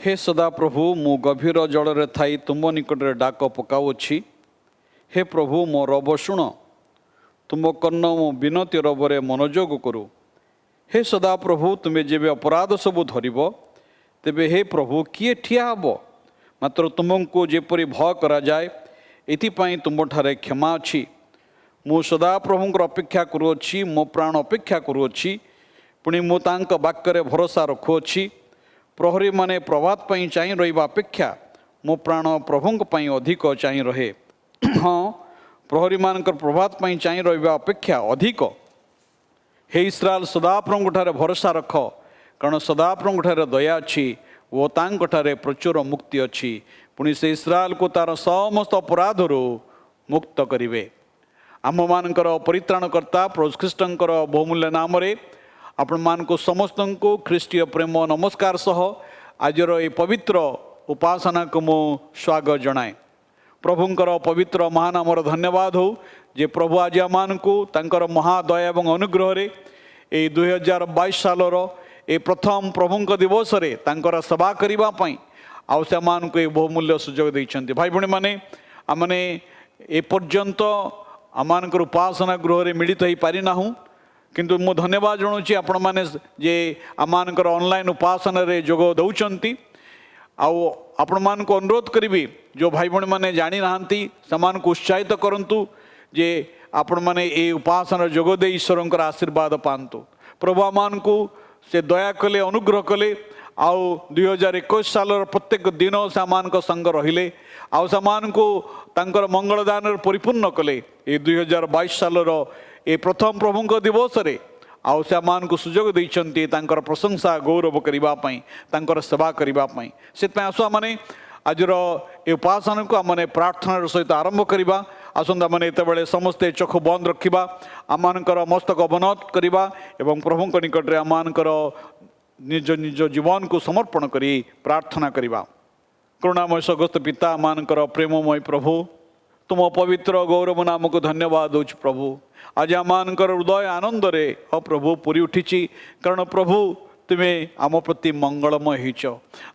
हे सदा प्रभु मु गभीर जल थी तुम निकट डाक पकाऊँगी। हे प्रभु मो रब शुण, तुम कर्ण मो विनती रबरे मनोयोग करू। हे सदा प्रभु तुम्हें जेबे अपराध सबू धरब तेबे हे प्रभु किए ठिया हब। मात्र तुमको जेपरी भय करा जाए एथिपाई तुम ठारे क्षमा अच्छी। मु सदा प्रभुंकर अपेक्षा करुअछि, मो प्राण अपेक्षा करुअछि, पुणी मु तांक वाक्य भरोसा रखुअछि। प्रहरी माने प्रभात पाई चाहि रहिबा अपेक्षा मो प्राण प्रभुंक पाई अधिक चाहि रहे। हाँ, प्रहरी मानकर प्रभात पाई चाहि रहिबा अपेक्षा अधिक। हे इस्राएल सदा प्रभुंठारे भरोसा रख, कारण सदा प्रभुंठारे दया अच्छी ओ तांकठारे प्रचुर मुक्ति अच्छी। पुणी से इस्राएल को तार समस्त अपराधरू मुक्त करिवे। आम मानकर परित्राणकर्ता प्रभु ख्रीष्टंकर बहुमूल्य नाम रे आपण मान को समस्त को ख्रीष्टीय प्रेम नमस्कार सह आजर ये पवित्र उपासना को मु स्वागत जनाए। प्रभुंकर पवित्र महानामर धन्यवाद हो जे प्रभु आज आम को तांकर महादया एवं अनुग्रह रे ए 2022 सालर ए प्रथम प्रभुंक दिवस रे तांकर सेवा करिबा पई आउ से मान को बहुमूल्य सुजोग दैछन्ति। भाई भणी माने आमने ए पर्यंत आमानकर उपासना गृह रे मिलित हो पारि नाहु, किंतु मु धन्यवाद जनाऊँगी आपण मैंने जे आमानकर ऑनलाइन उपासना रे जोग दौरान। आउ आपण मान को अनुरोध करी जो भाई भणी मैंने जानी नाहंती समान को उत्साहित करंतु जे आपण मैंने ये उपासना जोग दे ईश्वरंकर आशीर्वाद पांतु। प्रभु आमान को से दया कले, अनुग्रह कले। आउ 2021 साल प्रत्येक दिन सामान को संग रहिले आउ सामान को तांकर मंगल दान परिपूर्ण कले। ये 2022 साल ए प्रथम प्रभुंक दिवस रे आउ सामान को सुजोग दैछन्ति तांकर प्रशंसा गौरव करिबा पई, तांकर सेवा करिबा पई। सेतपय आसु माने आजर ए उपासना को आमने प्रार्थनार सहित आरंभ करिबा। आसंदा माने एतबेले समस्ते चक्षु बंद रखिबा, आमानकर मस्तक अवनत करिबा एवं प्रभुंक निकट रे आमानकर निज निज जीवन को समर्पण करी प्रार्थना करिबा। करुणामय स्वर्गस्थ पिता मानकर प्रेममय प्रभु, तुम पवित्र गौरव नाम को धन्यवाद दूच प्रभु। आज आमानकर हृदय आनंद रे प्रभु पूरी उठी, कारण प्रभु तुम्हें आम प्रति मंगलमय होइछ।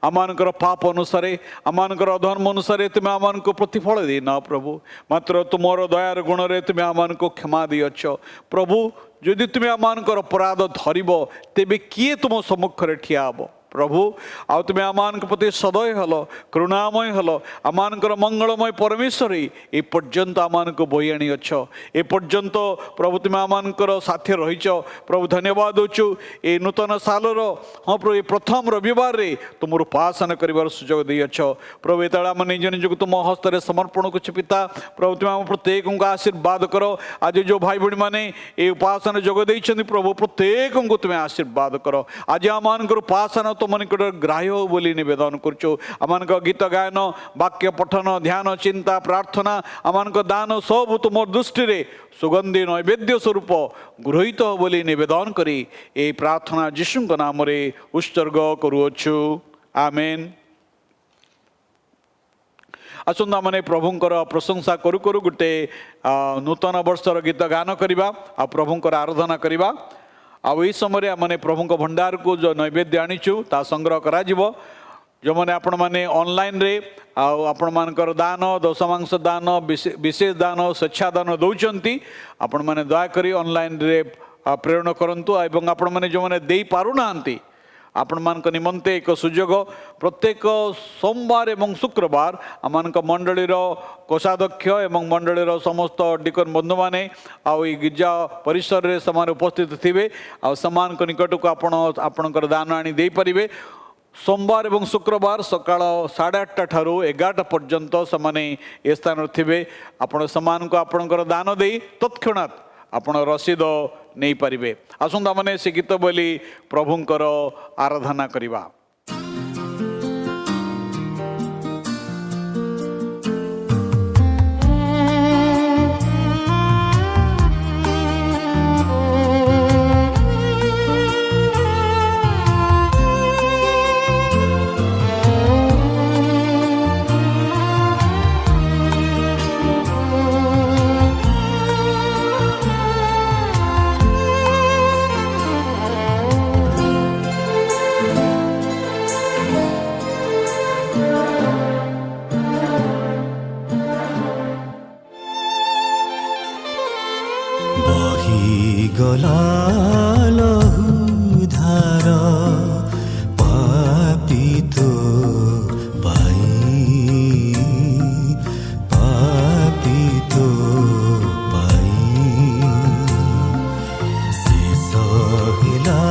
आमानकर पाप अनुसारे आमानकर अधर्म अनुसारे तुम्हें आमान को प्रतिफल देना प्रभु, मात्र तुमर दयार गुण रे तुम्हें आमान को क्षमा दियछ प्रभु। यदि तुम्हें आमानकर अपराध धरब तेबे किए तुम सम्मुख रे ठिया हब प्रभु। आउ तुम्हें आमान प्रति सदय हल, करुणामय हल, आमानकर मंगलमय परमेश्वर ए पर्यंत आमान को बोई आनी अछ। ए पर्यंत प्रभु तुम्हें आमानकर साथी रहीच प्रभु। धन्यवाद दोचु ए नूतन सालर हाँ प्रभु ए प्रथम रविवार रे तुम उपासना करिवार सुजोग दैछ प्रभु। एतला आम निज निजको तुम हस्ते समर्पण कुछ पिता प्रभु। तुम आम प्रत्येक को आशीर्वाद कर। आज जो भाई भणी माने ए उपासना जोग दैछन्ति प्रभु, प्रत्येक को तुम्हें आशीर्वाद कर। आज आमानकर उपासना तुम निकट ग्राह्य हो बोली निवेदन करुचु। आमानक गीत गायन, वाक्य पठन, ध्यान, चिंता, प्रार्थना, आमानक दान सब तुम दृष्टि रे सुगंधी नैवेद्य स्वरूप गृहीत हो बोली निवेदन करी ए प्रार्थना यीशुंक नाम रे उत्सर्ग करुअछु। आमेन। आसंता माने प्रभुंकर प्रशंसा करू करू गोटे नूतन वर्षर गीत गान करिबा आ प्रभुंकर आराधना करिबा। आउ यही समय मैंने प्रभुंक भंडार को जो नैवेद्य आनीचु ता संग्रह करा जिवो। जो मैंने आपण माने ऑनलाइन रे आपण मानकर दान, दशमांश दान, विशेष दान, स्वेच्छा दान दौरान आपण माने दया करी ऑनलाइन रे प्रेरण करंतु। एवं आपण माने जो मैंने दे पारु नांती आपण मान निमंते एक सुजोग प्रत्येक सोमवार एवं शुक्रवार आमान मंडलीर कोषाध्यक्ष एवं मंडलीर समस्त डिकन बंधु माने आउ गिर्जा परिसर रे समान उपस्थित थिबे। आ समान निकट को आपणकर दान आनी दे परिबे। सोमवार एवं शुक्रवार सकाळ 8:30 ठारू 11टा पर्यंत समान ए स्थान थिबे। आपण समान को आपणकर दान दे तत्क्षणात आपण रसीद नहीं पारिबे। आसंता माने से गीत बोली प्रभुंकर आराधना करिबा। ଗଲା ଲହୁଧାର ପାପିତ ପାଇ ପାପିତ ପାଇ ଶେଷ ହେଲା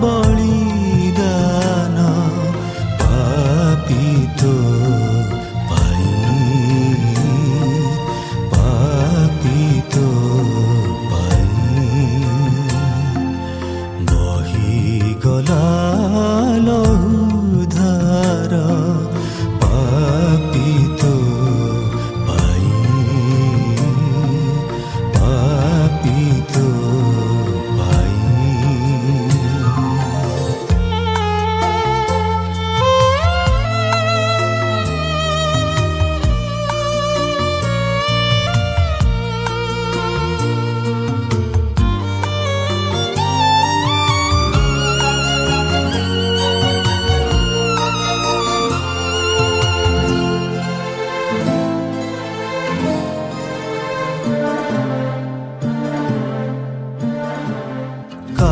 ବଳିଦାନ ପାପିତ ପାଇ ପାପିତ ଗଲା ଲହୁଧାର ପାପିତ ପାଇ ପାପିତ ପାଇ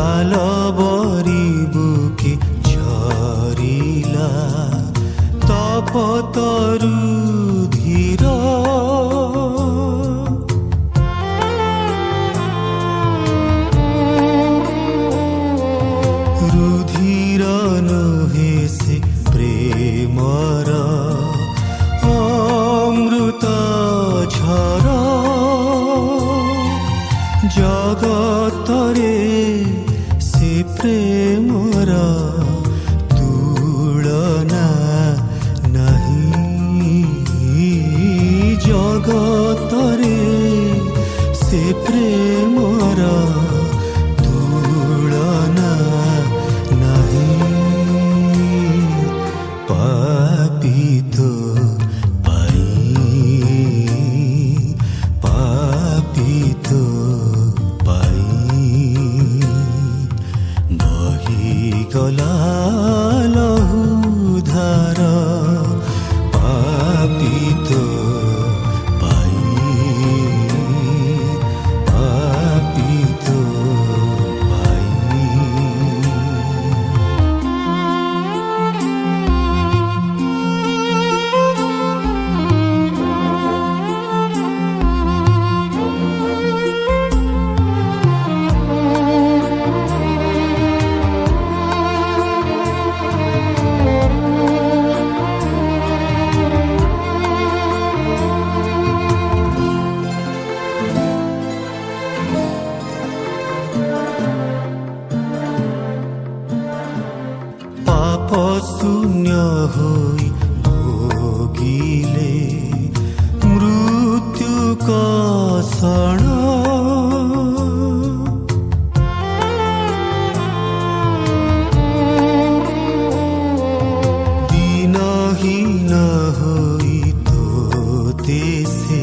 কালবরি বুকে ঝরিলা তপতরু ধীর রুধির নহে সে প্রেমর অমৃত ঝর জগতরে সে প্রেমর তুলনা নাহি জগতরে সে প্রেমর তুলনা নাহি পাপিত পাই পাপিত পাই গলা লহুধার পাপিত পাই পাপিত পাই পাপ শূন্য হই ভোগিলে মৃত্যু কষণ দিনহীন হই তোতে সে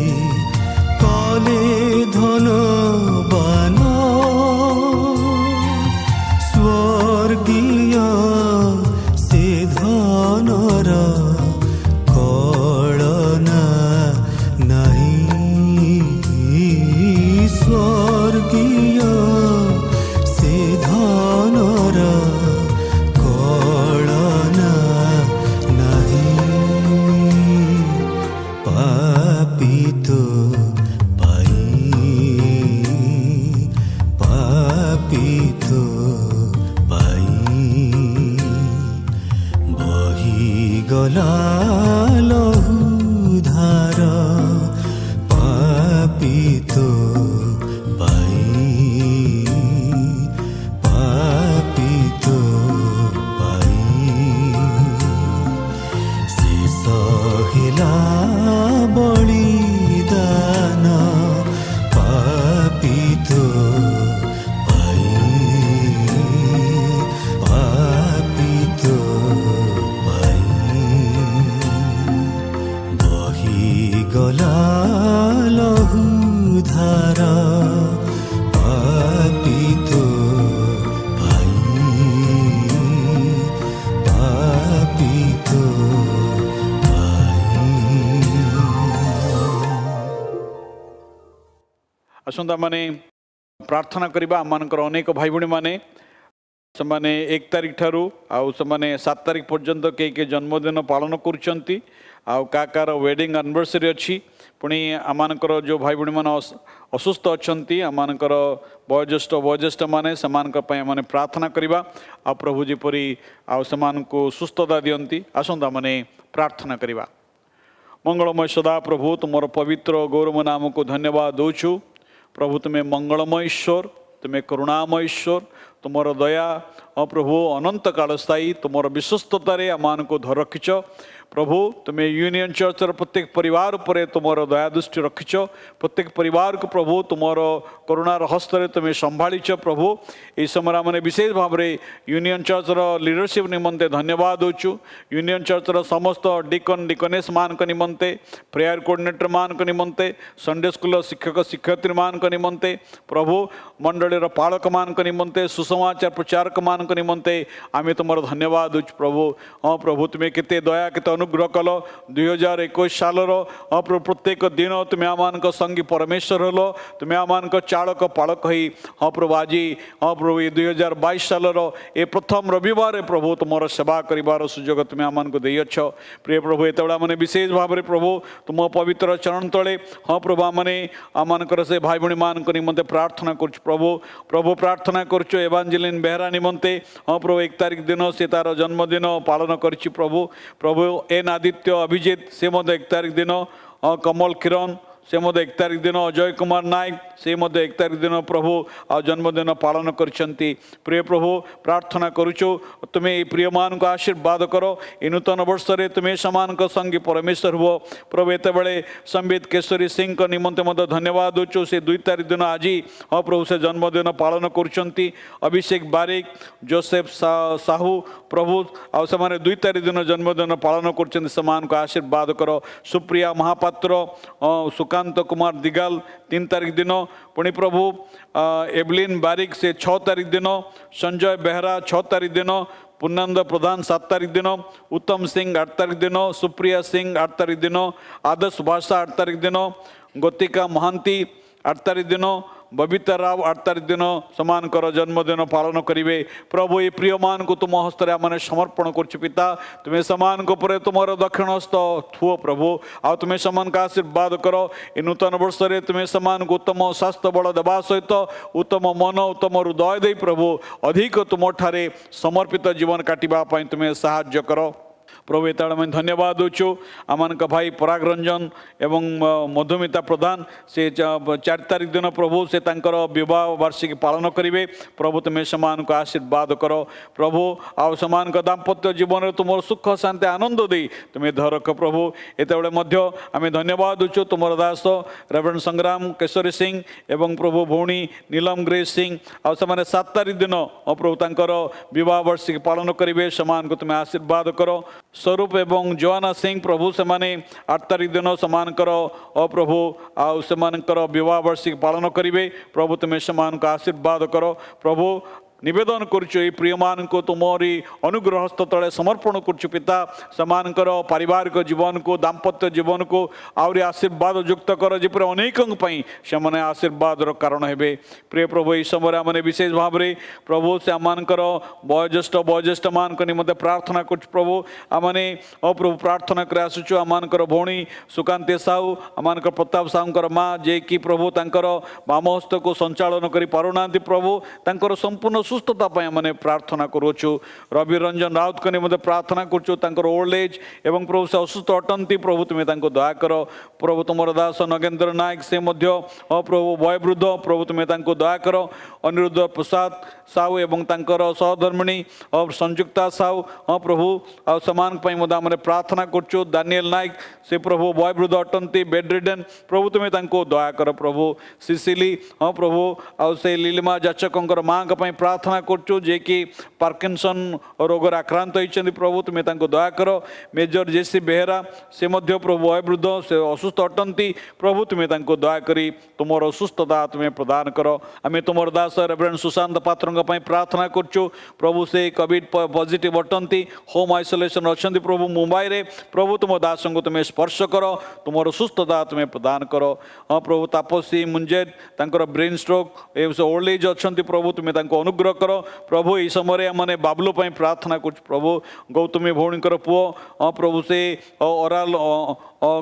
কলে ধনবান স্বর্গীয় সে ধনর কলনা নাহি স্বর্গীয় সে ধনর কলনা নাহি পাপিত পাই পাপিত পাই বহিগলা লহুধার পাপিত পাই পাপিত পাই ଶେଷ ହେଲା ବଳିଦାନ ପାପିତ ପାଇ ପାପିତ ପାଇ ବହିଗଲା ଲହୁଧାର ପାପିତ ପାଇ ପାପିତ ଆସନ୍ତା ମାନେ प्रार्थना करवा आमर अनेक भाई भाई मैंने से 1 तारिख ठारू आउ से 7 तारिख पर्यंत के जन्मदिन पालन करुँच कार वेडिंग एनिवर्सरी अच्छी पुणी आमर जो भाई भाई मैंने असुस्थ अच्छा आमर वयोज्येष्ठ मैंने से मैंने प्रार्थना करवा आ प्रभु जीपरी आउ सुस्थता दियंती आसंता मैंने प्रार्थना करवा। मंगलमय सदा प्रभु तुमर पवित्र गौरव नाम को धन्यवाद दूचु। प्रभु तुम्हें मंगलमय ईश्वर, तुम्हें करुणामय ईश्वर, तुमर दया प्रभु अनंत काल स्थायी तुमर विश्वस्ततार आम को धर रखिच। प्रभु तुम्हें यूनियन चर्चर प्रत्येक परिवार पर तुमर दया दृष्टि रखिच। प्रत्येक परिवार को प्रभु तुमर करुणार हस्तर तुम्हें संभाच। प्रभु ये समय मैंने विशेष भाव में यूनियन चर्चर लीडरशिप निमंते धन्यवाद दूचु। यूनियन चर्चर समस्त डिकन डिकनेस मान निमंते, प्रेयर कोऑर्डिनेटर मान निमंते, संडे स्कूल शिक्षक शिक्षयित्री मान निमंते, प्रभु मंडलीर पालक मान निमंते, सुसमाचार प्रचारक मान निमंते आम तुम धन्यवाद दूचु। प्रभु हाँ प्रभु तुम्हें केते दया केते अनुग्रह कल 2021 सालर प्रभु प्रत्येक दिन तुम्हें आम संगी परमेश्वर हल, तुम्हें आम चालक पालक ही हाँ प्रभु आज हाँ प्रभु ये 2022 सालर ए प्रथम रविवार प्रभु तुम सेवा कर सुजोग तुम्हें आम को देछ। प्रिय प्रभु ये मैंने विशेष भाव में प्रभु तुम पवित्र चरण तले हाँ प्रभु आमने आमर से भाई भाई मान निमंते प्रार्थना कर। प्रभु प्रभु प्रार्थना कर एवांजेलिन बेहरा निमंते हाँ प्रभु 1 तारिख दिन से तार जन्मदिन पालन कर। प्रभु प्रभु एन आदित्य अभिजित से 1 तारिख दिन कमल किरण से 1 तारिख दिन अजय कुमार नायक से 1 तारिख दिन प्रभु आ जन्मदिन पालन करछंती। प्रिय प्रभु प्रार्थना करुचु तुम्हें ये प्रिय मान को आशीर्वाद करो। ये नूतन वर्ष रे तुम्हें समान संगी परमेश्वर हो। प्रभु एत बड़े संबित केशरी सिंह को निमंते मत धन्यवाद दूचु। से 2 तारिख दिन आज हाँ प्रभु से जन्मदिन पालन करछंती। अभिषेक बारिक जोसेफ साहू प्रभु आ से 2 तारिख दिन जन्मदिन पालन करछंती समान को आशीर्वाद करो। सुप्रिया महापात्र सुकांत कुमार दिगाल 3 तारिख दिन पुणी प्रभु एवलिन बारिक से 6 तारिख दिन, संजय बेहरा 6 तारिख दिन, पूर्णानंद प्रधान 7 तारिख दिन, उत्तम सिंह 8 तारिख दिन, सुप्रिया सिंह 8 तारिख दिन, आदर्श भाषा 8 तारिख दिन, गोतिका महांती 8 तारिख दिन, बबीता राव 8 तारिख दिन समान जन्मदिन पालन करेंगे। प्रभु ये प्रिय मान को तुम हस्त मैंने समर्पण कर। पिता तुम्हें समान को पर तुम दक्षिण हस्त थुओ प्रभु आ तुम्हें समान का आशीर्वाद करो। ये नूतन वर्ष रे तुम्हें समान को उत्तम स्वास्थ्य बल देवा सहित उत्तम मन उत्तम हृदय दे प्रभु अधिक तुम ठारे समर्पित जीवन काटिबा तुम्हें साहाय्य करो। प्रभु ये मैं धन्यवाद दूचु आमान का भाई पराग रंजन एवं मधुमिता प्रधान से 4 तारिख दिन प्रभु से तांकर विवाह वार्षिकी पालन करेंगे। प्रभु तुम्हें समान को आशीर्वाद करो। प्रभु आउ समान का दाम्पत्य जीवन तुम सुख शांति आनंद दे तुम्हें धरक। प्रभु ये आम धन्यवाद दूचु तुम दास रेवरेंड संग्राम केशरी सिंह एवं प्रभु भौणी नीलम ग्रेस सिंह आ 7 तारिख दिन प्रभु तांकर विवाह वार्षिकी पालन करेंगे। समान को तुम्हें आशीर्वाद करो। स्वरूप एवं जोआना सिंह प्रभु से 8 तारिख दिन समान प्रभु आउ से विवाह वार्षिकी पालन करेंगे। प्रभु तुम्हें समान का आशीर्वाद करो। प्रभु निवेदन करुचु ये प्रिय मान को तुमरी अनुग्रह हस्त तले समर्पण करुचु। पिता समान पारिवारिक जीवन को दाम्पत्य जीवन को आहरी आशीर्वाद युक्त कर जपर अनेकों से मैंने आशीर्वाद कारण हे। प्रिय प्रभु ये समय मैंने विशेष भाव में प्रभु से आम वयोज्येष्ठ मान निमंते प्रार्थना कर। प्रभु आमने प्रभु प्रार्थना कर आसुचु आमान भौणी सुकांती साहू आमान प्रताप साहू माँ जे कि प्रभु तांकर बाम हस्त को संचालन कर पारुना। प्रभु तांकर संपूर्ण सुस्थता मैंने प्रार्थना करुचु। रवि रंजन राउत को निमंते प्रार्थना करुचु ओल्ड एज एवं प्रभु से असुस्थ अटंती प्रभु तुम्हें दया कर। प्रभु तुम दास नगेन्द्र नायक से प्रभु वयोवृद्ध प्रभु तुम्हें दया कर। अनिरुद्ध प्रसाद साहू एवं सहधर्मिणी और संयुक्ता साहू हाँ प्रभु आ समान मैंने प्रार्थना करुचु। दानियल नायक से प्रभु वयोवृद्ध अटंती बेड रिडन प्रभु तुम्हें दया कर। प्रभु सिसिली हाँ प्रभु आ लीलिमा जाचकों माँ प्रार्थना प्रार्थना करछु जे कि पार्किंसन रोगर आक्रांत होइछन्ति प्रभु तुमे तांको दया करो। मेजर जेसी बेहेरा से मध्य प्रभु वयोवृद्ध से असुस्थ अटंती प्रभु तुमे तांको दया करी तुमर सुस्थता तुमे प्रदान करो। आमे तुमर दास रेवरेंड सुशांत पात्रंग पई प्रार्थना करछु प्रभु से कोविड पॉजिटिव अटंती होम आइसोलेशन अछन्ति प्रभु मुंबई रे प्रभु तुम दास को तुमे स्पर्श करो तुमर सुस्थता तुमे प्रदान करो। हाँ प्रभु तापसी मुंजेद तांकर ब्रेन स्ट्रोक ओल्ड एज अछन्ति प्रभु तुमे तांको अनुग्रह करो। प्रभु ई समय माने बाबुलो पई प्रार्थना करछु प्रभु गौतमी भौणीकर पुओ हाँ प्रभु से ओराल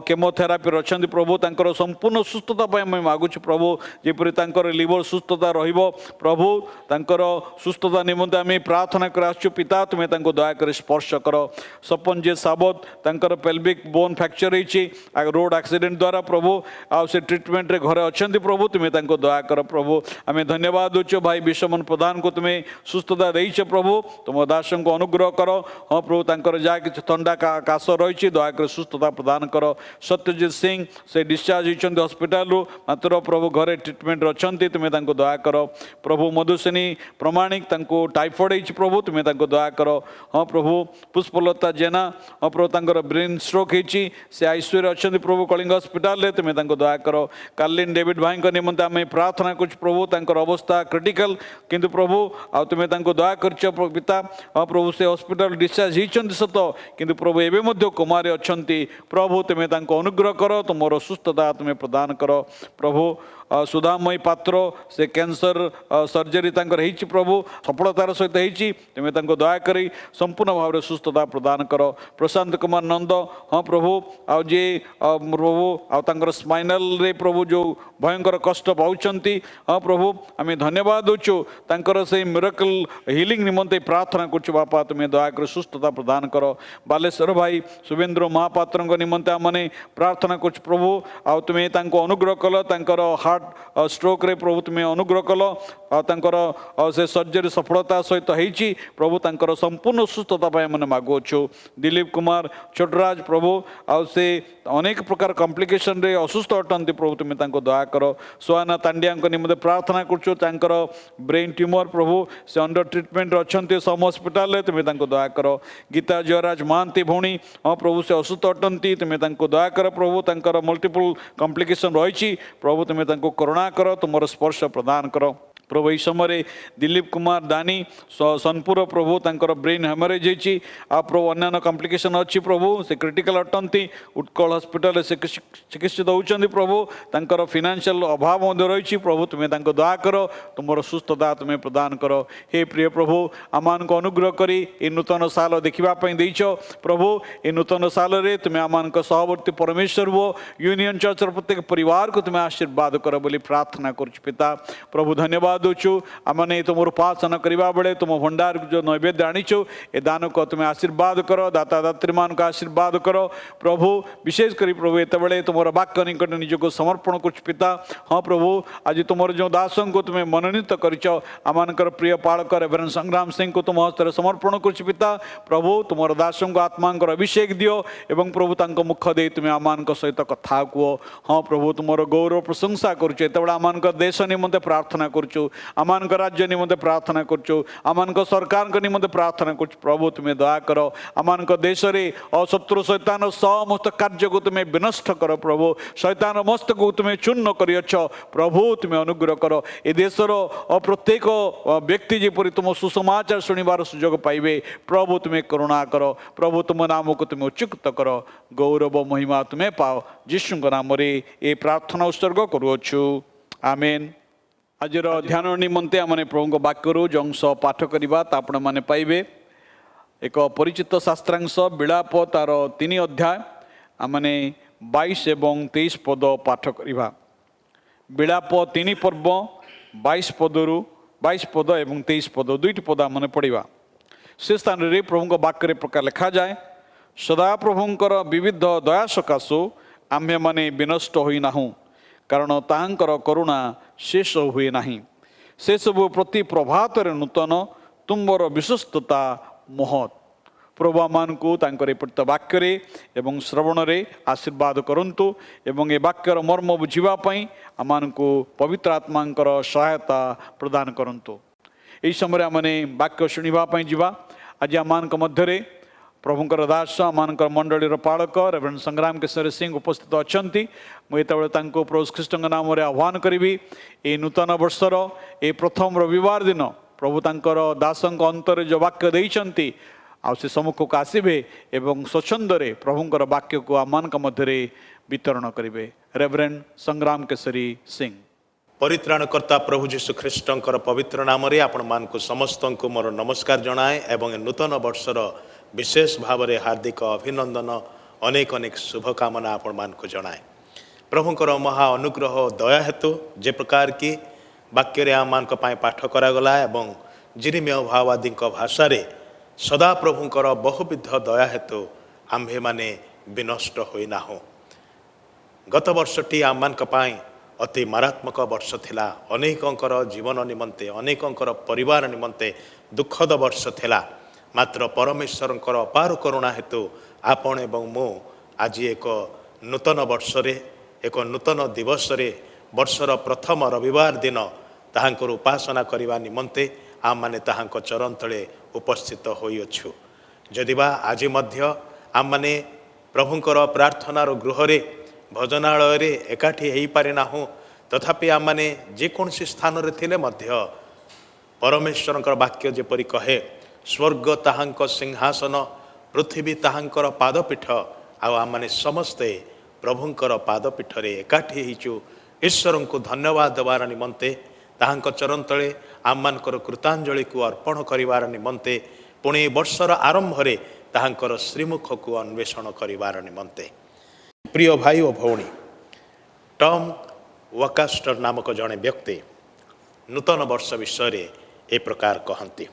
केमोथेरापी रचंती प्रभु तांकर संपूर्ण सुस्थता पई मैं मागुछु प्रभु जेपरि तांकर लिवर सुस्थता रहिबो प्रभु तांकर सुस्थता निमंते आमे प्रार्थना कराछु पिता तुमे तांको दया करे स्पर्श करो। सपन जे साबत तांकर पेल्विक बोन फ्रैक्चर होइछि रोड एक्सीडेंट द्वारा प्रभु आ से ट्रीटमेंट रे घरे अछंती प्रभु तुमे तांको दया करो। प्रभु आमे धन्यवाद देछु भाई विश्वमन प्रधान को तुमे सुस्थता देइछ प्रभु तुम दासों को अनुग्रह करो। हाँ प्रभु तांकर जा कि ठंडा काश रही दया कर सुस्थता प्रदान करो। सत्यजित सिंह से डिस्चार्ज होइछन्ति हॉस्पिटल रु मात्र प्रभु घरे ट्रीटमेंट अछन्ति तुमे तांको दया करो। प्रभु मधुसेनी प्रमाणिक तांको टाइफॉइड होइछ प्रभु तुमे तांको दया करो। हाँ प्रभु पुष्पलता जेना हाँ प्रभु तांकर ब्रेन स्ट्रोक होइछि से आईसीयू रे अछन्ति प्रभु कलिंग हॉस्पिटल रे तुमे तांको दया करो। कालिन डेविड भाई को निमंते आमे प्रार्थना कुछ प्रभु तांकर अवस्था क्रिटिकल किंतु प्रभु आ तुमे तांको दया करछ पिता। हाँ प्रभु से हॉस्पिटल डिस्चार्ज होइछन्ति सत किंतु प्रभु एबे मध्य कोमारे अछन्ति प्रभु तुमे तांको अनुग्रह करो तुमर सुस्थता तुमे प्रदान करो। प्रभु सुधामयी पात्र से कैंसर सर्जरी तांकर होइछि प्रभु सफलतार सहित होइछि तुमे तांको दया करी संपूर्ण भाव में सुस्थता प्रदान करो। प्रशांत कुमार नंद हाँ प्रभु आ जे प्रभु आ तांकर स्पाइनल रे प्रभु जो भयंकर कष्ट पाउछन्ति हाँ प्रभु आमे धन्यवाद देछु तांकर से मिरेकल हीलिंग निमंते प्रार्थना करछु बापा तुमे दया कर सुस्थता प्रदान करो। बालेश्वर भाई शुभेंद्र महापात्र निमंते आमने प्रार्थना करछु प्रभु आ तुमे तांको अनुग्रह कलो तांकर हार्ट स्ट्रोक रे प्रभु तुमे अनुग्रह कलो तांकर से सर्जरी सफलता सहित होइछि प्रभु तांकर संपूर्ण सुस्थता पाए मने मागुछु। दिलीप कुमार छोटराज प्रभु आ से अनेक प्रकार कॉम्प्लिकेशन रे असुस्थ अटंती प्रभु तुमे तांको दया करो। सोहाना तांडिया निमंते प्रार्थना करछु तांकर ब्रेन ट्यूमर प्रभु से अंडर ट्रीटमेंट अछन्ती सम हॉस्पिटल रे तुमे तांको दया करो। गीता जयराज महांती भौणी हाँ प्रभु से असुस्थ अटंती तुमे तांको दया करो प्रभु तांकर मल्टीपल कॉम्प्लिकेशन रही प्रभु तुमे तांको करुणा करो तुमर स्पर्श प्रदान करो। प्रभु यही समय दिलीप कुमार दानी सोनपुर प्रभु तांकर ब्रेन हेमरेज होइछि आ प्रभु अन्य कॉम्प्लिकेशन अच्छी प्रभु से क्रिटिकल अटंती उत्कल हॉस्पिटल से चिकित्सित होउछन्ति प्रभु तांकर फाइनेंशियल अभाव मध्य रही प्रभु तुमे तांको दया करो तुमर सुस्थता तुमे प्रदान करो। हे प्रिय प्रभु आमान को अनुग्रह करी ए नूतन साल देखिबा पई देइछ प्रभु ए नूतन साल रे तुमे आमान को सहवर्ती परमेश्वर वो यूनियन चर्च प्रत्येक परिवार को तुमे आशीर्वाद करो बोली प्रार्थना करछु पिता। प्रभु धन्यवाद दूचु आमने तुम उपासना करवा बेले तुम भंडार जो नैवेद्य आनीचु ए दान को तुम्हें आशीर्वाद करो दाता दात्री मान को आशीर्वाद करो प्रभु विशेष करी प्रभु एत बड़े तुम वाक्य निकट निज को समर्पण कर पिता। हाँ प्रभु आज तुम जो दासों को तुम्हें मनोनीत कर प्रिय पालक रेवरेंड संग्राम सिंह को तुम हस्त समर्पण कर पिता। प्रभु तुम दासों को आत्मा अभिषेक दियो एवं प्रभु तांक मुख दे तुम्हें आमान सहित कथा कह। हाँ प्रभु तुम गौरव प्रशंसा करुचे एत बड़ा आमान देश निमंते प्रार्थना करुचु आमान राज्य निमंते प्रार्थना करछु आमान सरकार के निमंते प्रार्थना करछु प्रभु तुम्हें दया करो आमान देश रे अशत्रु शैतान समस्त कार्य को तुम्हें विनष्ट करो प्रभु शैतान मस्त को तुम्हें चूर्ण करियछ प्रभु तुम्हें अनुग्रह करो ए देशर प्रत्येक व्यक्ति जेपरि तुम सुसमाचार शुणिबार सुजोग पाइबे प्रभु तुम्हें करुणा करो प्रभु तुम नाम को तुम्हें उच्चुक्त करो गौरव महिमा तुम्हें पाओ यीशु नाम रे ए प्रार्थना उत्सर्ग करूछु आमेन। आज ध्यान निमंते आमने प्रभु वाक्य जो अंश पाठ करवा आपण मैंने पाइबे एक परिचित शास्त्रांश विलाप तार 3 अध्याय आमने 22 एवं 23 पद पाठ करवा। विलाप 3 पर्व 22 पदरु 22 पद एवं 23 पद 2 पद आमने पढ़ा। से स्थान रे प्रभु वाक्य प्रकार लिखा जाए सदा प्रभुंकर विविध दया सकाशु आम्भे माने विनष्ट होई नाहु कारण तांकर करुणा शेष हुए नहीं से सबु प्रति प्रभात नूतन तुम्बर विश्वस्तता महत्। प्रभु मान को प्रत्येक वाक्य एवं श्रवण रे आशीर्वाद करंतु एवं ए वाक्यर मर्म बुझीबा पई आमान को पवित्र आत्मा सहायता प्रदान करंतु। यही समय आम वाक्य शुणापी जावा। आज आम मध्य प्रभुंकर दास आम मंडलीर पालक रेवरेंड संग्राम केशरी सिंह उपस्थित अच्छा। मुझे प्रभु ख्रीष्ट नाम आह्वान करी ये नूतन वर्षर ये प्रथम रविवार दिन प्रभु तांकर दासों अंतर जो वाक्य देइछन्ति आ से सम्मुख को आसबे एवं स्वच्छंदरे प्रभुंकर वाक्य को आम मध्य वितरण करेंगे। रेवरेंड संग्राम केशरी सिंह। परित्राणकर्ता प्रभु जीशु ख्रीष्टंकर पवित्र नाम रे आपण मान को समस्त को मोर नमस्कार जनाए एवं नूतन वर्षर विशेष भाव में हार्दिक अभिनंदन अनेक अनेक शुभकामना आपण मान को जनाए। प्रभुंकर महा अनुग्रह दया हेतु जे प्रकार की वाक्य आम मान पाठ करागला एवं जिरिमिय भावादी भाषा रे सदा प्रभुंकर बहुविध दया हेतु आम्भे माने विनष्ट होइना हो। गत वर्षटी आम मान अति मारात्मक वर्ष थिला। अनेकंकर जीवन निमंते अनेकंकर परिवार निमंते दुखद वर्ष थिला। मात्र परमेश्वरंकर अपार करुणा हेतु आपण एवं मो आज एक नूतन वर्ष रे एक नूतन दिवस रे वर्षर प्रथम रविवार दिन ताहांकर उपासना करने निमंते आम माने ताहांक चरण तले उपस्थित होइअछु। जदिबा आज मध्य आम माने प्रभुंकर प्रार्थनार गृह रे भजनालय रे एकाठी हेई पारे नाहु, तथापि आम माने जेकोसी स्थान रे थिले मध्य परमेश्वरंकर वाक्य जेपरि कहे स्वर्ग ताहांक सिंहासन पृथ्वी ताहांकर पादपीठ आम माने समस्ते प्रभुंकर पादपीठ रे एकाठी हेचु ईश्वर को धन्यवाद देवार निमंते ताहांक चरण तले आम मानकर कृतांजलि को अर्पण करिवार निमंते पुणे वर्षर आरंभ रे ताहांकर श्रीमुख को अन्वेषण करिवार निमंते। प्रिय भाई और भौणी, टॉम वकास्टर नामक जड़े व्यक्ति नूतन वर्ष विषय ए प्रकार कहती।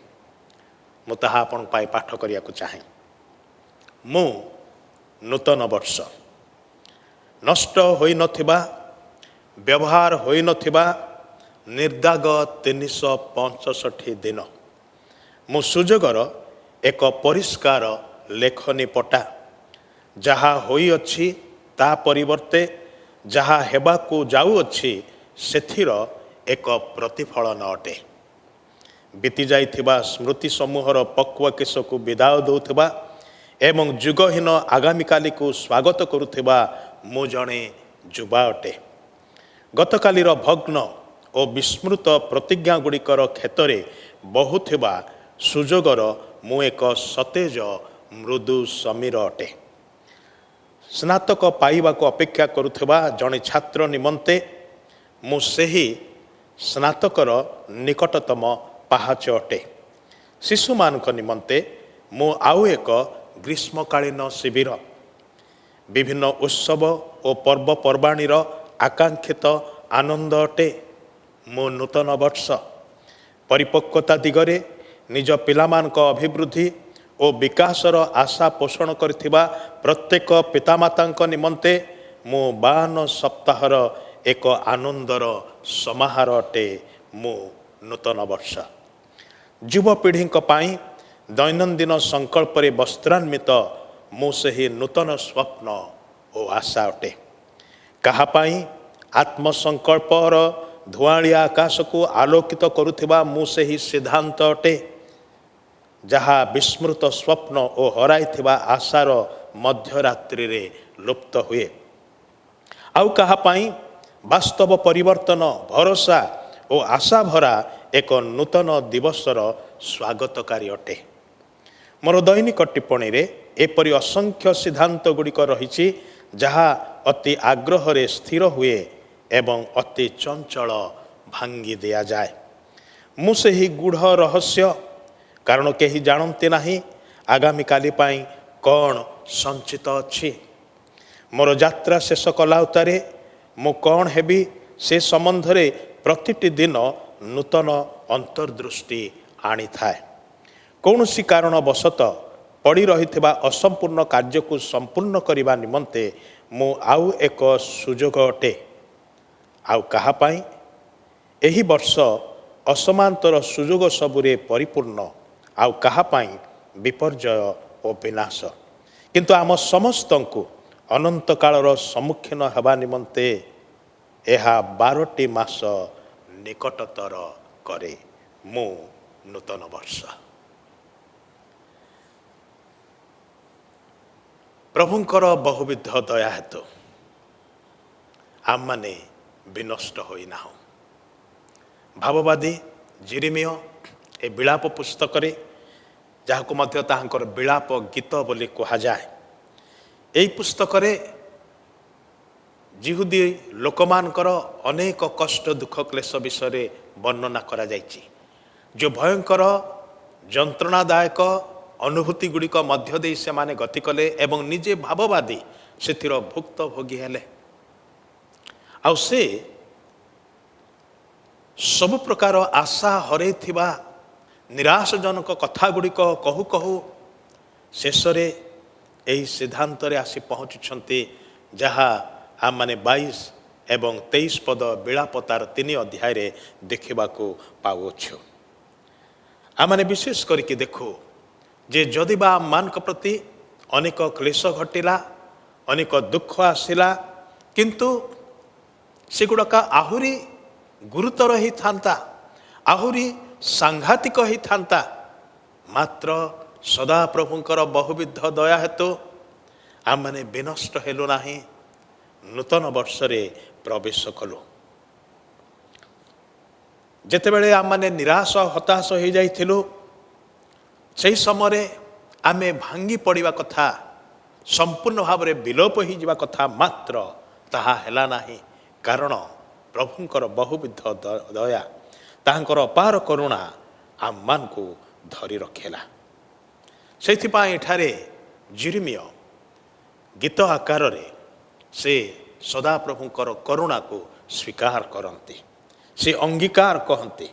मुझे आपण पाठ करिया को चाहे। मु नूतन वर्ष नष्ट होई नथिबा व्यवहार होई नथिबा निर्दाग 365 दिन मु सुजोगर एक परिष्कार लेखनी पटा जहा होई अच्छी ता परिवर्ते जहा हेबाकू जाउअछि सेथिर एक प्रतिफलन अटे। बीती जाइथिबा स्मृति समूहर पक्व केश को विदाय दौथिबा एवं जुगहीन आगामी काली को स्वागत करुथिबा मु जणे जुबा अटे। गतकालीर भग्न और विस्मृत प्रतिज्ञा गुड़िकर क्षेत्र बहुथिबा सुजोगर मु एक सतेज मृदु समीर अटे। स्नातक पाइबा को अपेक्षा करुथिबा जड़े छात्र निमंते मु सेही स्नातकर निकटतम पाहाच अटे। शिशु मानक निमंते मु आउ एक ग्रीष्मकालीन शिविर विभिन्न उत्सव और पर्वपर्वाणीर आकांक्षित आनंद अटे। मो नूतन वर्ष परिपक्वता दिगरे निज पिलामानक अभिवृद्धि और विकासर आशा पोषण करथिबा प्रत्येक पितामातांक निमंते मो 52 सप्ताहर एक आनंदर समाहार अटे। मो नूतन वर्ष युवपीढ़ी दैनंदिन संकल्प रे वस्त्रान्वित मो सही नूतन स्वप्न और आशा अटे। कहापाई आत्मसंकल्पर धुआलिया आकाश को आलोकित करुथिबा मु सही सिद्धांत अटे जहा विस्मृत स्वप्न और हराइथिबा आशार मध्यरात्रि रे लुप्त हुए। आउ कहापाई वास्तव परिवर्तन भरोसा और आशा भरा एक नूतन दिवसर स्वागतकारी अटे। मोर दैनिक टिप्पणी रे एपरि असंख्य सिद्धांत गुड़िक रही जहा अति आग्रह रे स्थिर हुए एवं अति चंचल भांगी दिया जाए। मु सेही गूढ़ रहस्य कारण केही जानते नाही आगामी काली पाई कौन संचित अच्छी। मोर यात्रा शेष कला उतारे मु कौन हेबी से संबंध रे प्रतिटी दिन नूतन अंतर्दृष्टि आनी थाए। कौनसी कारण वशत पड़ी रही असंपूर्ण कार्य को संपूर्ण करने निमंते मु आउ एक सुजोग अटे। आउ कहापाई एही वर्ष असमांतर सुजोग सबुरे परिपूर्ण आउ कहापाई विपर्जय और विनाश। किंतु आम समस्त को अनंत कालर सम्मुखीन हेबा निमंते एहा 12टी मास निकटतर करे। मु ନୂତନ ବର୍ଷ। ପ୍ରଭୁଙ୍କର ବହୁବିଧ ଦୟା ହେତୁ ଆମମାନେ ବିନଷ୍ଟ ହୋଇନାହୁଁ। ଭାବବାଦୀ ଜିରିମିୟ ଏ ବିଳାପ ପୁସ୍ତକରେ, ଯାହାକୁ ମଧ୍ୟ ତାହାଙ୍କର ବିଳାପ ଗୀତ ବୋଲି କୁହାଯାଏ, ଏହି ପୁସ୍ତକରେ ଜିହୁଦୀ ଲୋକମାନଙ୍କର ଅନେକ କଷ୍ଟ ଦୁଃଖ କ୍ଲେଶ ବିଷୟରେ ବର୍ଣ୍ଣନା କରାଯାଇଛି। ଯେଉଁ ଭୟଙ୍କର ଯନ୍ତ୍ରଣାଦାୟକ ଅନୁଭୂତି ଗୁଡ଼ିକ ମଧ୍ୟ ଦେଇ ସେମାନେ ଗତି କଲେ ଏବଂ ନିଜେ ଭାବବାଦୀ ସେଥିର ଭୁକ୍ତଭୋଗୀ ହେଲେ। ଆଉ ସେ ସବୁ ପ୍ରକାର ଆଶା ହରେଇଥିବା ନିରାଶଜନକ କଥା ଗୁଡ଼ିକ କହୁ କହୁ ଶେଷରେ ଏହି ସିଦ୍ଧାନ୍ତରେ ଆସି ପହଞ୍ଚୁଛନ୍ତି, ଯାହା ଆମମାନେ 22 ଏବଂ 23 ପଦ ବିଳାପ ତାର 3 ଅଧ୍ୟାୟରେ ଦେଖିବାକୁ ପାଉଅଛୁ। ଆମମାନେ ବିଶେଷ କରିକି ଦେଖୁ ଯେ ଯଦି ବା ଆମମାନଙ୍କ ପ୍ରତି ଅନେକ କ୍ଲେଶ ଘଟିଲା, ଅନେକ ଦୁଃଖ ଆସିଲା, କିନ୍ତୁ ସେଗୁଡ଼ାକ ଆହୁରି ଗୁରୁତର ହେଇଥାନ୍ତା, ଆହୁରି ସାଂଘାତିକ ହେଇଥାନ୍ତା, ମାତ୍ର ସଦାପ୍ରଭୁଙ୍କର ବହୁବିଧ ଦୟା ହେତୁ ଆମମାନେ ବିନଷ୍ଟ ହେଲୁ ନାହିଁ, ନୂତନ ବର୍ଷରେ ପ୍ରବେଶ କଲୁ। ଯେତେବେଳେ ଆମମାନେ ନିରାଶ ହତାଶ ହୋଇଯାଇଥିଲୁ, ସେହି ସମୟରେ ଆମେ ଭାଙ୍ଗି ପଡ଼ିବା କଥା, ସମ୍ପୂର୍ଣ୍ଣ ଭାବରେ ବିଲୋପ ହୋଇଯିବା କଥା, ମାତ୍ର ତାହା ହେଲା ନାହିଁ। କାରଣ ପ୍ରଭୁଙ୍କର ବହୁବିଧ ଦୟା, ତାହାଙ୍କର ଅପାର କରୁଣା ଆମମାନଙ୍କୁ ଧରି ରଖିଲା। ସେଥିପାଇଁ ଏଠାରେ ଜିରିମିୟ ଗୀତ ଆକାରରେ ସେ ସଦାପ୍ରଭୁଙ୍କର କରୁଣାକୁ ସ୍ୱୀକାର କରନ୍ତି, ସେ ଅଙ୍ଗୀକାର କହନ୍ତି।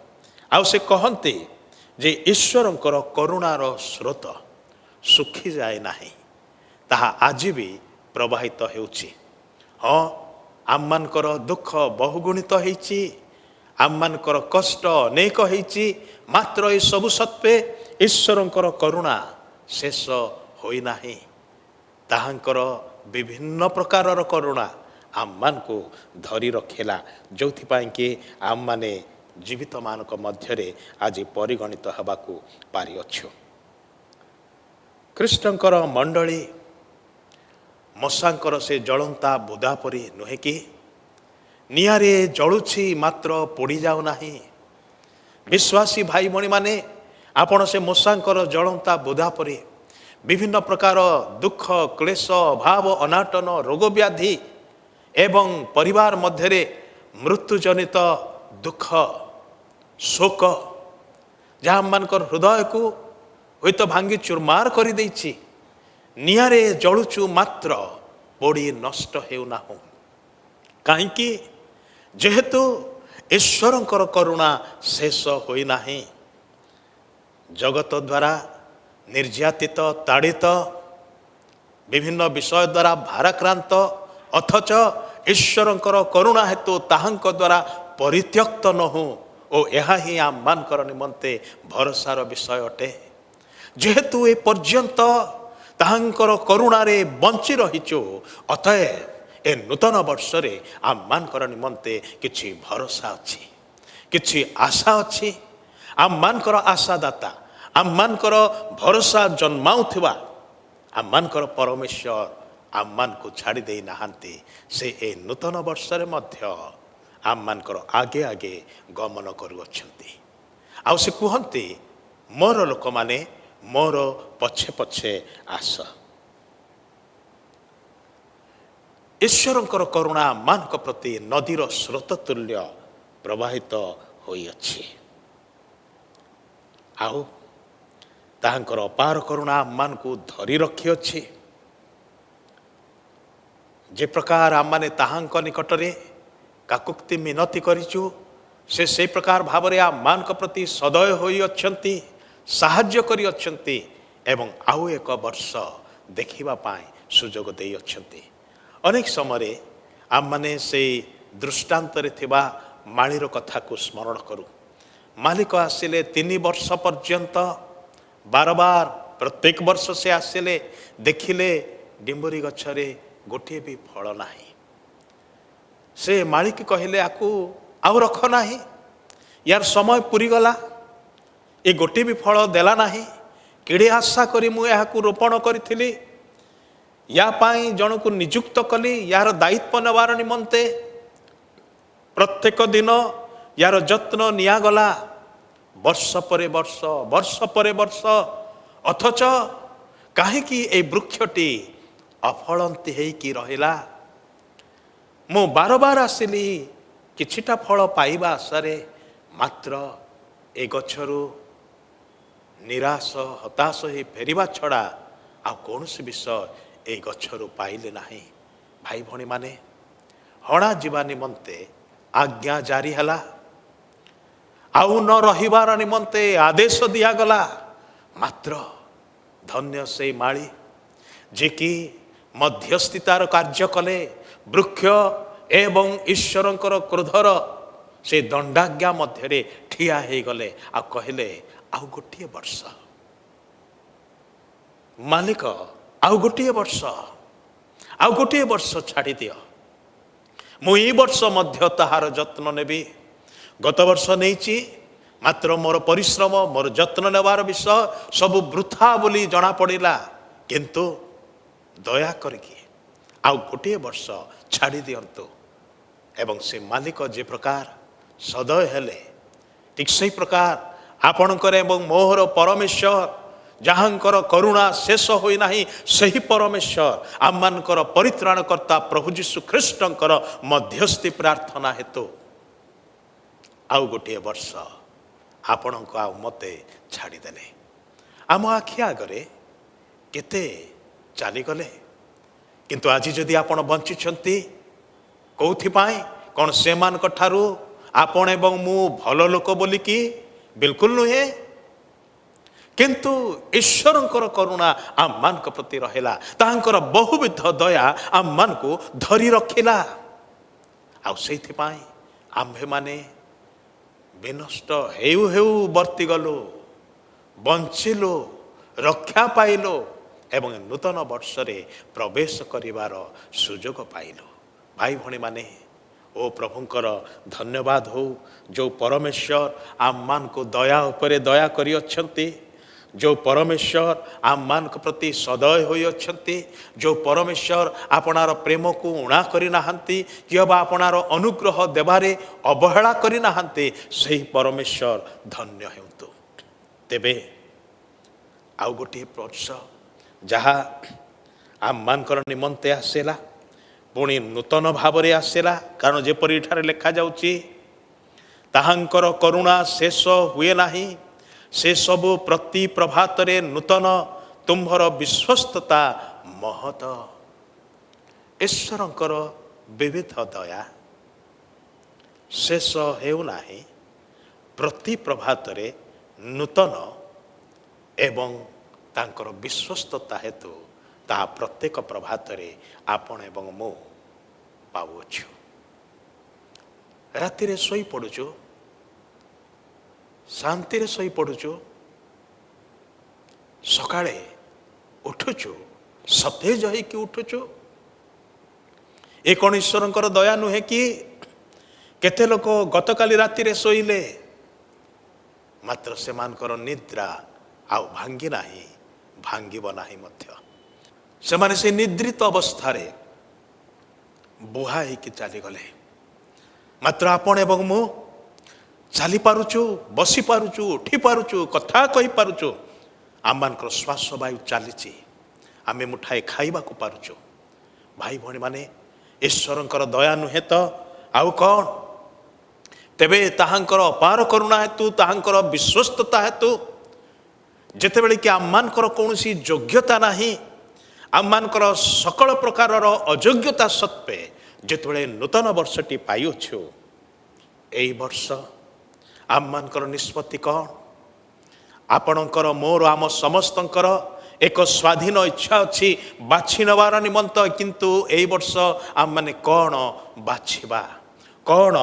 ଆଉ ସେ କହନ୍ତି ଯେ ଈଶ୍ୱରଙ୍କର କରୁଣାର ସ୍ରୋତ ଶୁଖିଯାଏ ନାହିଁ, ତାହା ଆଜି ବି ପ୍ରବାହିତ ହେଉଛି। ହଁ, ଆମମାନଙ୍କର ଦୁଃଖ ବହୁଗୁଣିତ ହେଇଛି, ଆମମାନଙ୍କର କଷ୍ଟ ଅନେକ ହେଇଛି, ମାତ୍ର ଏସବୁ ସତ୍ତ୍ୱେ ଈଶ୍ୱରଙ୍କର କରୁଣା ଶେଷ ହୋଇନାହିଁ। ତାହାଙ୍କର ବିଭିନ୍ନ ପ୍ରକାରର କରୁଣା ଆମମାନଙ୍କୁ ଧରି ରଖିଲା, ଯେଉଁଥିପାଇଁ କି ଆମମାନେ ଜୀବିତମାନଙ୍କ ମଧ୍ୟରେ ଆଜି ପରିଗଣିତ ହେବାକୁ ପାରିଅଛୁ। ଖ୍ରୀଷ୍ଟଙ୍କର ମଣ୍ଡଳୀ ମଶାଙ୍କର ସେ ଜଳନ୍ତା ବୁଦା ପରି ନୁହେଁ କି? ନିଆଁରେ ଜଳୁଛି ମାତ୍ର ପୋଡ଼ିଯାଉ ନାହିଁ। ବିଶ୍ୱାସୀ ଭାଇ ଭଉଣୀମାନେ, ଆପଣ ସେ ମଶାଙ୍କର ଜଳନ୍ତା ବୁଦା ପରି ବିଭିନ୍ନ ପ୍ରକାର ଦୁଃଖ କ୍ଲେଶ ଅଭାବ ଅନାଟନ ରୋଗ ବ୍ୟାଧି ଏବଂ ପରିବାର ମଧ୍ୟରେ ମୃତ୍ୟୁଜନିତ ଦୁଃଖ ଶୋକ, ଯାହା ଆମମାନଙ୍କର ହୃଦୟକୁ ହୁଏତ ଭାଙ୍ଗି ଚୁରମାର କରିଦେଇଛି, ନିଆଁରେ ଜଳୁଛୁ ମାତ୍ର ପୋଡ଼ି ନଷ୍ଟ ହେଉନାହୁଁ। କାହିଁକି? ଯେହେତୁ ଈଶ୍ୱରଙ୍କର କରୁଣା ଶେଷ ହୋଇନାହିଁ। ଜଗତ ଦ୍ୱାରା ନିର୍ଯାତିତ ତାଡ଼ିତ, ବିଭିନ୍ନ ବିଷୟ ଦ୍ୱାରା ଭାରାକ୍ରାନ୍ତ, ଅଥଚ ଈଶ୍ୱରଙ୍କର କରୁଣା ହେତୁ ତାହାଙ୍କ ଦ୍ୱାରା ପରିତ୍ୟକ୍ତ ନହୁଁ, ଓ ଏହା ହିଁ ଆମମାନଙ୍କର ନିମନ୍ତେ ଭରସାର ବିଷୟ ଅଟେ। ଯେହେତୁ ଏ ପର୍ଯ୍ୟନ୍ତ ତାହାଙ୍କର କରୁଣାରେ ବଞ୍ଚି ରହିଛୁ, ଅତଏବ ଏ ନୂତନ ବର୍ଷରେ ଆମମାନଙ୍କର ନିମନ୍ତେ କିଛି ଭରସା ଅଛି, କିଛି ଆଶା ଅଛି। ଆମମାନଙ୍କର ଆଶାଦାତା, ଆମମାନଙ୍କର ଭରସା ଜନ୍ମାଉଥିବା ଆମମାନଙ୍କର ପରମେଶ୍ୱର ଆମମାନଙ୍କୁ ଛାଡ଼ି ଦେଇ ନାହାନ୍ତି। ସେ ଏ ନୂତନ ବର୍ଷରେ ମଧ୍ୟ ଆମମାନଙ୍କର ଆଗେ ଆଗେ ଗମନ କରୁଅଛନ୍ତି। ଆଉ ସେ କୁହନ୍ତି, ମୋର ଲୋକମାନେ ମୋର ପଛେ ପଛେ ଆସ। ଈଶ୍ୱରଙ୍କର କରୁଣା ଆମମାନଙ୍କ ପ୍ରତି ନଦୀର ସ୍ରୋତ ତୁଲ୍ୟ ପ୍ରବାହିତ ହୋଇଅଛି। ଆଉ ତାହାଙ୍କର ଅପାର କରୁଣା ଆମମାନଙ୍କୁ ଧରି ରଖିଅଛି। ଯେ ପ୍ରକାର ଆମମାନେ ତାହାଙ୍କ ନିକଟରେ କାକୁକ୍ତି ମିନତି କରିଛୁ, ସେ ସେହି ପ୍ରକାର ଭାବରେ ଆମମାନଙ୍କ ପ୍ରତି ସଦୟ ହୋଇଅଛନ୍ତି, ସାହାଯ୍ୟ କରିଅଛନ୍ତି ଏବଂ ଆଉ ଏକ ବର୍ଷ ଦେଖିବା ପାଇଁ ସୁଯୋଗ ଦେଇଅଛନ୍ତି। ଅନେକ ସମୟରେ ଆମମାନେ ସେଇ ଦୃଷ୍ଟାନ୍ତରେ ଥିବା ମାଳିର କଥାକୁ ସ୍ମରଣ କରୁ। ମାଲିକ ଆସିଲେ 3 ବର୍ଷ ପର୍ଯ୍ୟନ୍ତ ବାରବାର ପ୍ରତ୍ୟେକ ବର୍ଷ ସେ ଆସିଲେ, ଦେଖିଲେ ଡିମ୍ବରି ଗଛରେ ଗୋଟିଏ ବି ଫଳ ନାହିଁ। ସେ ମାଳିକ କହିଲେ, ଆକୁ ଆଉ ରଖ ନାହିଁ, ୟାର ସମୟ ପୁରିଗଲା, ଏ ଗୋଟିଏ ବି ଫଳ ଦେଲା ନାହିଁ। କେଡ଼େ ଆଶା କରି ମୁଁ ଏହାକୁ ରୋପଣ କରିଥିଲି, ୟା ପାଇଁ ଜଣକୁ ନିଯୁକ୍ତ କଲି ଏହାର ଦାୟିତ୍ୱ ନେବାର ନିମନ୍ତେ। ପ୍ରତ୍ୟେକ ଦିନ ୟାର ଯତ୍ନ ନିଆଗଲା, ବର୍ଷ ପରେ ବର୍ଷ, ବର୍ଷ ପରେ ବର୍ଷ। ଅଥଚ କାହିଁକି এই ବୃକ୍ଷଟି ଅଫଳନ୍ତି ହେଇକି ରହିଲା? ମୁଁ ବାରବାର ଆସିଲି କିଛିଟା ଫଳ ପାଇବା ଆଶାରେ, ମାତ୍ର ଏ ଗଛରୁ ନିରାଶ ହତାଶ ହୋଇ ଫେରିବା ଛଡ଼ା ଆଉ କୌଣସି ବିଷୟ এই ଗଛରୁ ପାଇଲେ ନାହିଁ। ଭାଇ ଭଉଣୀମାନେ, ହଣା ଯିବା ନିମନ୍ତେ ଆଜ୍ଞା ଜାରି ହେଲା, ଆଉ ନ ରହିବାର ନିମନ୍ତେ ଆଦେଶ ଦିଆଗଲା। ମାତ୍ର ଧନ୍ୟ ସେଇ ମାଳି ଯିଏକି ମଧ୍ୟସ୍ଥିତାର କାର୍ଯ୍ୟ କଲେ ବୃକ୍ଷ ଏବଂ ଈଶ୍ୱରଙ୍କର କ୍ରୋଧର ସେ ଦଣ୍ଡାଜ୍ଞା ମଧ୍ୟରେ ଠିଆ ହେଇଗଲେ ଆଉ କହିଲେ, ଆଉ ଗୋଟିଏ ବର୍ଷ ମାଲିକ, ଆଉ ଗୋଟିଏ ବର୍ଷ, ଆଉ ଗୋଟିଏ ବର୍ଷ ଛାଡ଼ି ଦିଅ, ମୁଁ ଏଇ ବର୍ଷ ମଧ୍ୟ ତାହାର ଯତ୍ନ ନେବି। ଗତ ବର୍ଷ ନେଇଛି, ମାତ୍ର ମୋର ପରିଶ୍ରମ, ମୋର ଯତ୍ନ ନେବାର ବିଷୟ ସବୁ ବୃଥା ବୋଲି ଜଣାପଡ଼ିଲା। କିନ୍ତୁ ଦୟା କରିକି ଆଉ ଗୋଟିଏ ବର୍ଷ ଛାଡ଼ି ଦିଅନ୍ତୁ। ଏବଂ ସେ ମାଲିକ ଯେ ପ୍ରକାର ସଦୟ ହେଲେ, ଠିକ୍ ସେହି ପ୍ରକାର ଆପଣଙ୍କର ଏବଂ ମୋହର ପରମେଶ୍ୱର, ଯାହାଙ୍କର କରୁଣା ଶେଷ ହୋଇନାହିଁ, ସେହି ପରମେଶ୍ୱର ଆମମାନଙ୍କର ପରିତ୍ରାଣକର୍ତ୍ତା ପ୍ରଭୁ ଯୀଶୁ ଖ୍ରୀଷ୍ଟଙ୍କର ମଧ୍ୟସ୍ଥି ପ୍ରାର୍ଥନା ହେତୁ ଆଉ ଗୋଟିଏ ବର୍ଷ ଆପଣଙ୍କୁ ଆଉ ମୋତେ ଛାଡ଼ିଦେଲେ। ଆମ ଆଖି ଆଗରେ କେତେ ଚାଲିଗଲେ, କିନ୍ତୁ ଆଜି ଯଦି ଆପଣ ବଞ୍ଚିଛନ୍ତି, କେଉଁଥିପାଇଁ? କ'ଣ ସେମାନଙ୍କ ଠାରୁ ଆପଣ ଏବଂ ମୁଁ ଭଲ ଲୋକ ବୋଲିକି? ବିଲକୁଲ ନୁହେଁ। କିନ୍ତୁ ଈଶ୍ୱରଙ୍କର କରୁଣା ଆମମାନଙ୍କ ପ୍ରତି ରହିଲା, ତାହାଙ୍କର ବହୁବିଧ ଦୟା ଆମମାନଙ୍କୁ ଧରି ରଖିଲା। ଆଉ ସେଇଥିପାଇଁ ଆମ୍ଭେମାନେ ବିନଷ୍ଟ ହେଉ ହେଉ ବର୍ତ୍ତିଗଲୁ, ବଞ୍ଚିଲୁ, ରକ୍ଷା ପାଇଲୁ ଏବଂ ନୂତନ ବର୍ଷରେ ପ୍ରବେଶ କରିବାର ସୁଯୋଗ ପାଇଲୁ। ଭାଇ ଭଉଣୀମାନେ, ଓ ପ୍ରଭୁଙ୍କର ଧନ୍ୟବାଦ ହଉ, ଯେଉଁ ପରମେଶ୍ୱର ଆମମାନଙ୍କୁ ଦୟା ଉପରେ ଦୟା କରିଅଛନ୍ତି, ଯେଉଁ ପରମେଶ୍ୱର ଆମମାନଙ୍କ ପ୍ରତି ସଦୟ ହୋଇଅଛନ୍ତି, ଯେଉଁ ପରମେଶ୍ୱର ଆପଣାର ପ୍ରେମକୁ ଉଣା କରିନାହାନ୍ତି କିମ୍ବା ଆପଣାର ଅନୁଗ୍ରହ ଦେବାରେ ଅବହେଳା କରିନାହାନ୍ତି, ସେହି ପରମେଶ୍ୱର ଧନ୍ୟ ହେଉନ୍ତୁ। ତେବେ ଆଉ ଗୋଟିଏ ବର୍ଷ ଯାହା ଆମମାନଙ୍କର ନିମନ୍ତେ ଆସିଲା, ପୁଣି ନୂତନ ଭାବରେ ଆସିଲା। କାରଣ ଯେପରି ଏଠାରେ ଲେଖାଯାଉଛି, ତାହାଙ୍କର କରୁଣା ଶେଷ ହୁଏ ନାହିଁ, ସେ ସବୁ ପ୍ରତି ପ୍ରଭାତରେ ନୂତନ, ତୁମ୍ଭର ବିଶ୍ୱସ୍ତତା ମହତ। ଈଶ୍ୱରଙ୍କର ବିବିଧ ଦୟା ଶେଷ ହେଉନାହିଁ, ପ୍ରତି ପ୍ରଭାତରେ ନୂତନ ଏବଂ ତାଙ୍କର ବିଶ୍ୱସ୍ତତା ହେତୁ ତାହା ପ୍ରତ୍ୟେକ ପ୍ରଭାତରେ ଆପଣ ଏବଂ ମୁଁ ପାଉଅଛୁ। ରାତିରେ ଶୋଇପଡ଼ୁଛୁ, ଶାନ୍ତିରେ ଶୋଇପଡ଼ୁଛୁ, ସକାଳେ ଉଠୁଛୁ, ସତେଜ ହେଇକି ଉଠୁଛୁ। ଏ କ'ଣ ଈଶ୍ୱରଙ୍କର ଦୟା ନୁହେଁ କି? କେତେ ଲୋକ ଗତକାଲି ରାତିରେ ଶୋଇଲେ, ମାତ୍ର ସେମାନଙ୍କର ନିଦ୍ରା ଆଉ ଭାଙ୍ଗି ନାହିଁ, ଭାଙ୍ଗିବ ନାହିଁ ମଧ୍ୟ। ସେମାନେ ସେ ନିଦ୍ରିତ ଅବସ୍ଥାରେ ବୁହା ହେଇକି ଚାଲିଗଲେ। ମାତ୍ର ଆପଣ ଏବଂ ମୁଁ ଚାଲିପାରୁଛୁ, ବସିପାରୁଛୁ, ଉଠିପାରୁଛୁ, କଥା କହିପାରୁଛୁ, ଆମମାନଙ୍କର ଶ୍ୱାସ ବାୟୁ ଚାଲିଛି, ଆମେ ମୁଠାଏ ଖାଇବାକୁ ପାରୁଛୁ। ଭାଇ ଭଉଣୀମାନେ, ଈଶ୍ୱରଙ୍କର ଦୟା ନୁହେଁ ତ ଆଉ କ'ଣ? ତେବେ ତାହାଙ୍କର ଅପାର କରୁଣା ହେତୁ, ତାହାଙ୍କର ବିଶ୍ୱସ୍ତତା ହେତୁ, ଯେତେବେଳେ କି ଆମମାନଙ୍କର କୌଣସି ଯୋଗ୍ୟତା ନାହିଁ, ଆମମାନଙ୍କର ସକଳ ପ୍ରକାରର ଅଯୋଗ୍ୟତା ସତ୍ତ୍ୱେ ଯେତେବେଳେ ନୂତନ ବର୍ଷଟି ପାଇଅଛୁ, ଏଇ ବର୍ଷ ଆମମାନଙ୍କର ନିଷ୍ପତ୍ତି କ'ଣ? ଆପଣଙ୍କର, ମୋର, ଆମ ସମସ୍ତଙ୍କର ଏକ ସ୍ୱାଧୀନ ଇଚ୍ଛା ଅଛି ବାଛି ନେବାର ନିମନ୍ତେ। କିନ୍ତୁ ଏଇ ବର୍ଷ ଆମମାନେ କ'ଣ ବାଛିବା, କ'ଣ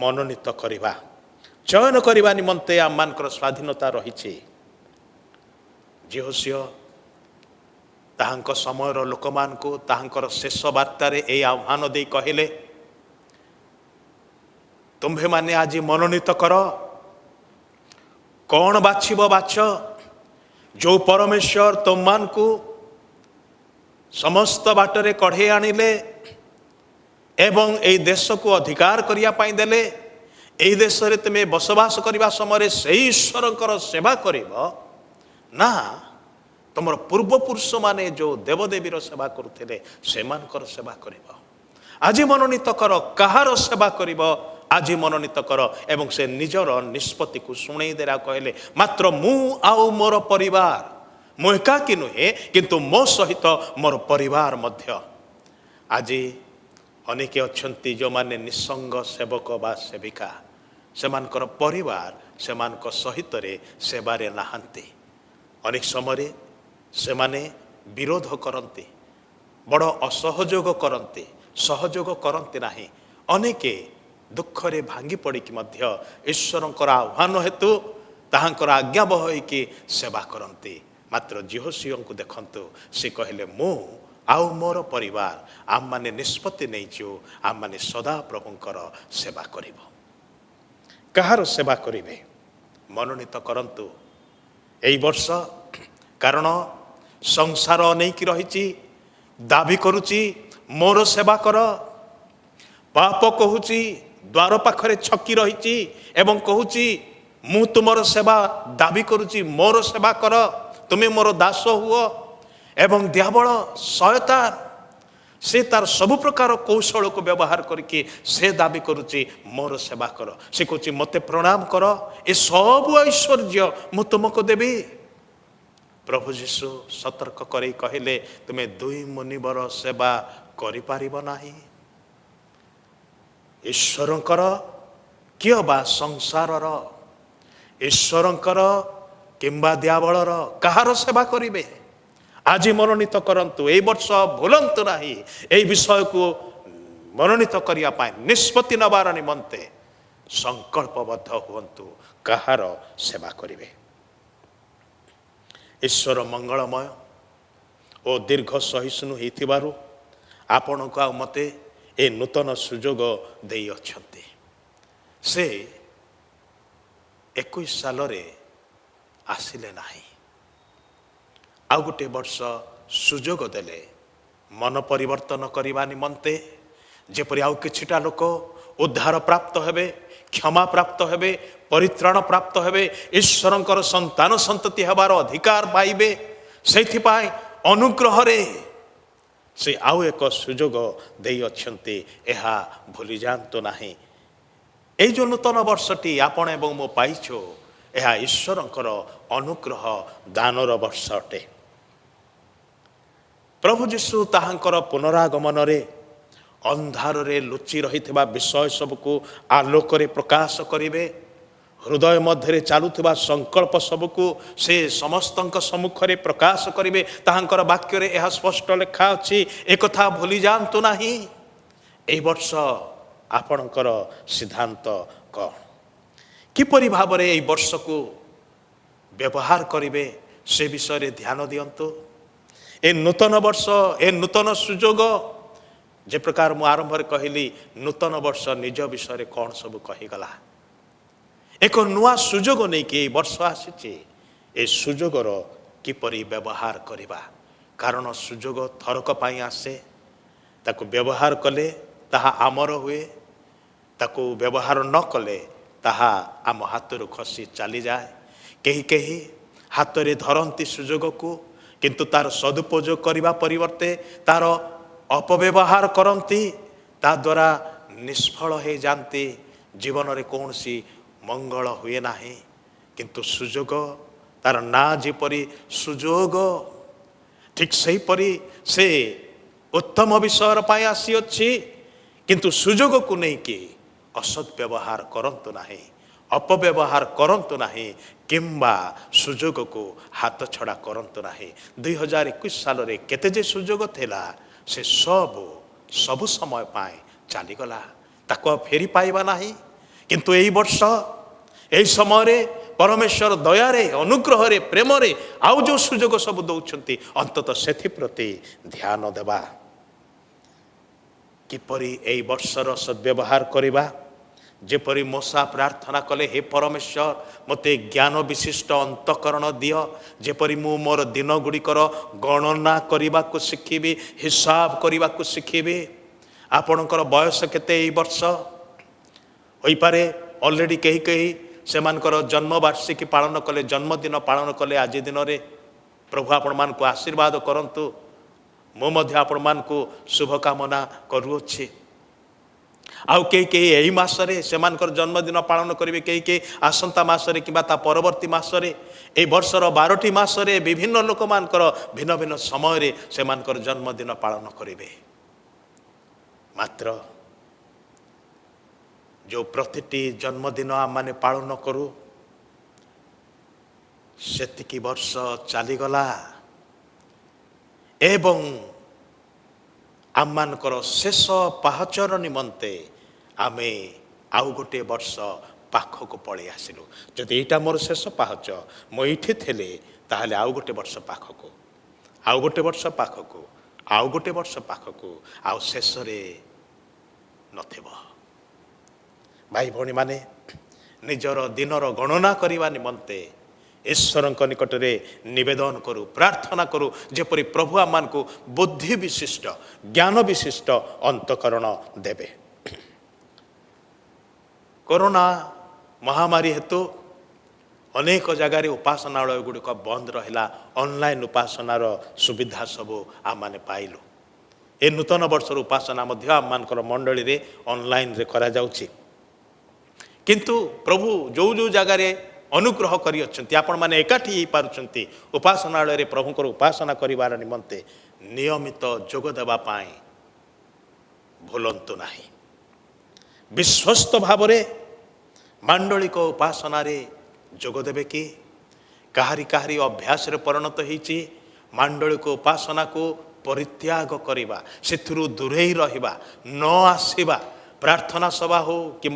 ମନୋନୀତ କରିବା, ଚୟନ କରିବା ନିମନ୍ତେ ଆମମାନଙ୍କର ସ୍ୱାଧୀନତା ରହିଛି। ଯେହୋଶିଆ ତାହାଙ୍କ ସମୟର ଲୋକମାନଙ୍କୁ ତାହାଙ୍କର ଶେଷ ବାର୍ତ୍ତାରେ ଏହି ଆହ୍ୱାନ ଦେଇ କହିଲେ, ତୁମ୍ଭେମାନେ ଆଜି ମନୋନୀତ କର कौन बाछिब बाछ जो परमेश्वर तुमको समस्त बाटरे कढ़े आनिले एवं ए देश को अधिकार करिया पाई देले ए देश रे तुमे बसवास करबा समय से ईश्वर सेवा करिब ना तुमर पूर्वपुरुष माने जो देवदेवीर सेवा करुथिले सेमानकर सेवा करिब। आज मनोनीत कर कहार सेवा करिब आज मनोनीत कर एवं से निजर निष्पत्ति को शुणई देला कहले मात्र मु आउ मोर परिवार मु एकाकी नुहे किंतु मो सहित मोर परिवार मध्य। आज अनेक अच्छंती जो माने निसंग सेवक बा सेविका सेमानकर परिवार सेमानक सहित रे सेवारे नाहांती। अनेक समय से माने विरोध करते बड़ असहयोग करते सहयोग करते नाही अनेके दुख रे भांगी पड़ी कि मध्य ईश्वरंकर आह्वान हेतु ताहांकर आज्ञा बहईकी सेवा करते। मात्र जिहोशियों को देखंतु से कहले मु आउ मोर परिवार आम माने निष्पत्ति नहींचु आम माने सदा प्रभुंकर सेवा करिबो। कहार सेवा करिवे मनोनीत करंतु एई वर्ष कारण संसार अनेक रही दाबी करुची मोर सेवा कर पाप कहूची द्वार पाखरे छकी रही एवं कहूची मु तुमर सेवा दाबी करुची मोर सेवा कर तुमे मोर दास हुओ एवं दियाबल शयतान से तार सब प्रकार कौशल को व्यवहार करके से दाबी करुची मोर सेवा कर से कहूची मते प्रणाम कर ए सब ऐश्वर्य मु तुमको देवी। प्रभु जीशु सतर्क करे कहले तुमे दुई मुनिवर सेवा करि पारिबो नाही ईश्वरंकर किय बा संसारर ईश्वरंकर किंबा दियाबलर कहार सेवा करिवे। आज मनोनीत करंतु ए वर्ष भूलंतु नाही ए विषय को मनोनीत करिया पाए निष्पत्ति नबार निमंते संकल्पबद्ध हुंतु कहार सेवा करिवे। ईश्वर मंगलमय और दीर्घ सहिष्णु होइथिबारु आपण को मते ए नूतन सुजोग देई अछंती। से 21 साल रे आसिले नाही आउ गोटे वर्ष सुजोग देले मन परिवर्तन करबा निमंते जेपरि आउ किछिटा लोक उद्धार प्राप्त हेबे क्षमा प्राप्त हेबे परित्राण प्राप्त हेबे ईश्वरंकर संतान संतति हेबार अधिकार पाइबे सेथि पाए अनुग्रह रे से आउ एक सुजोग देई अछंती एहा भूली जानतो नाही। ए जो नूतन वर्षटी आपण एवं मो पाइछो एहा ईश्वरंकर अनुग्रह दानर वर्ष अटे। प्रभु जीशु ताहांकर पुनरागमन रे अंधार रे लुचि रही विषय सबको आलोक रे प्रकाश करिवे हृदय मध्य चलुवा संकल्प सबको से समस्त सम्मुख रे प्रकाश करिवे। ताहांकर वाक्य रे यह स्पष्ट लेखा अछि एक कथा भूली जानतु नाही। ए वर्ष आपणकर सिद्धांत कौन किपरि भाव रे ए वर्ष को व्यवहार करिवे से विषय रे ध्यान दियंतु। ए नूतन वर्ष ए नूतन सुजोग जे प्रकार मु आरंभ कहली नूतन वर्ष निज विषय कौन सब कहीगला एक नुआ सुजोग नहीं कि वर्ष आसी ए सुजोगर किपरि व्यवहार करिबा कारण सुजोग थरक पाई आसे ताको व्यवहार कले ताहा आमर हुए ताको व्यवहार न कले ताहा आम हाथ खसी चली जाए। कहीं कहीं हाथ रे धरती सुजोग को किंतु तार सदुपयोग करने परिवर्ते तार अपव्यवहार करती ता द्वारा निष्फल हो जाती जीवन रे कौन सी मंगल हुए ना किंतु सुजोग तार ना जेपरी सुजोग ठीक सही परी से उत्तम विषय पाई आसी अच्छी किंतु सुजोग को नहीं कि असद व्यवहार करंतु नाही अपव्यवहार करंतु नाही किंबा सुजोग को हाथ छड़ा करंतु नाही। 2021 साल रे केते जे सुजोग थेला से सब समय पाए चलीगला ताको फेरी पाइबा नाही किंतु एई वर्ष एई समय रे परमेश्वर दया रे अनुग्रह रे प्रेम रे आउ जो सुजोग सब दउछंती अंतत सेथि प्रति ध्यान देबा किपरि एई वर्षर सद्व्यवहार करिबा जेपरी मूसा प्रार्थना कले हे परमेश्वर मते ज्ञान विशिष्ट अंतकरण दियो जेपरी मु मोर दिन गुड़िकर गणना करने को शिखिबी हिसाब करने को शिखिबी। आपणकर बयस केते एई वर्ष होई पारे ऑलरेडी कहीं कहीं से जन्मवार्षिकी पालन कले जन्मदिन पालन कले आज दिन रे प्रभु आपण मान को आशीर्वाद करंतु मो मध्य आपण मान को शुभकामना करूछि। आउ कई कई यही मासरे से जन्मदिन पालन करेंगे कई कई आसंता मासरे कि परवर्ती मासरे ए वर्षर 12टी मासरे विभिन्न लोक मानकर भिन्न भिन्न समय से जन्मदिन पालन करेंगे। मात्र जो प्रतिटी जन्मदिन आम माने पालन करू सेतिकी वर्ष चलीगला एवं आम मानकर शेष पाहचर निमंते आमे आउ गोटे वर्ष पाखक पलि आसिलु। जदि एटा मोर शेष पाहच मुझे थे ताहले आउ गोटे वर्ष पाखक आउ गोटे वर्ष पाखक आउ गोटे वर्ष पाखक आउ शेष नथिब। भाई भौणी माने निजर दिनर गणना करने निमंते ईश्वर निकट में निवेदन करू प्रार्थना करू जेपरी प्रभु आम को बुद्धि विशिष्ट ज्ञान विशिष्ट अंतकरण देवे। कोरोना महामारी हेतु अनेक जगार उपासनालय गुड़िक बंद रहा ऑनलाइन उपासनार सुविधा सबू आम माने पाइलु। ए नूतन वर्षर उपासना मध्य आम मानकर मंडली रे ऑनलाइन रे करा जाउछि। किंतु प्रभु जो जो जगार अनुग्रह करी अछंती आपण माने एकाठी ही पारुछंती उपासनालय रे प्रभुकर उपासना करिवार निमंते नियमित जोग देबा पाए भूलंतु नाही। विश्वस्त भावरे मांडलिक उपासना रे जोग देबे कि काहारी काहारी अभ्यास रे परिणत होईची मांडलिक उपासना को परित्याग करिबा सेथुरु दूरेई रहिबा न आसीबा प्रार्थना सभा हो कि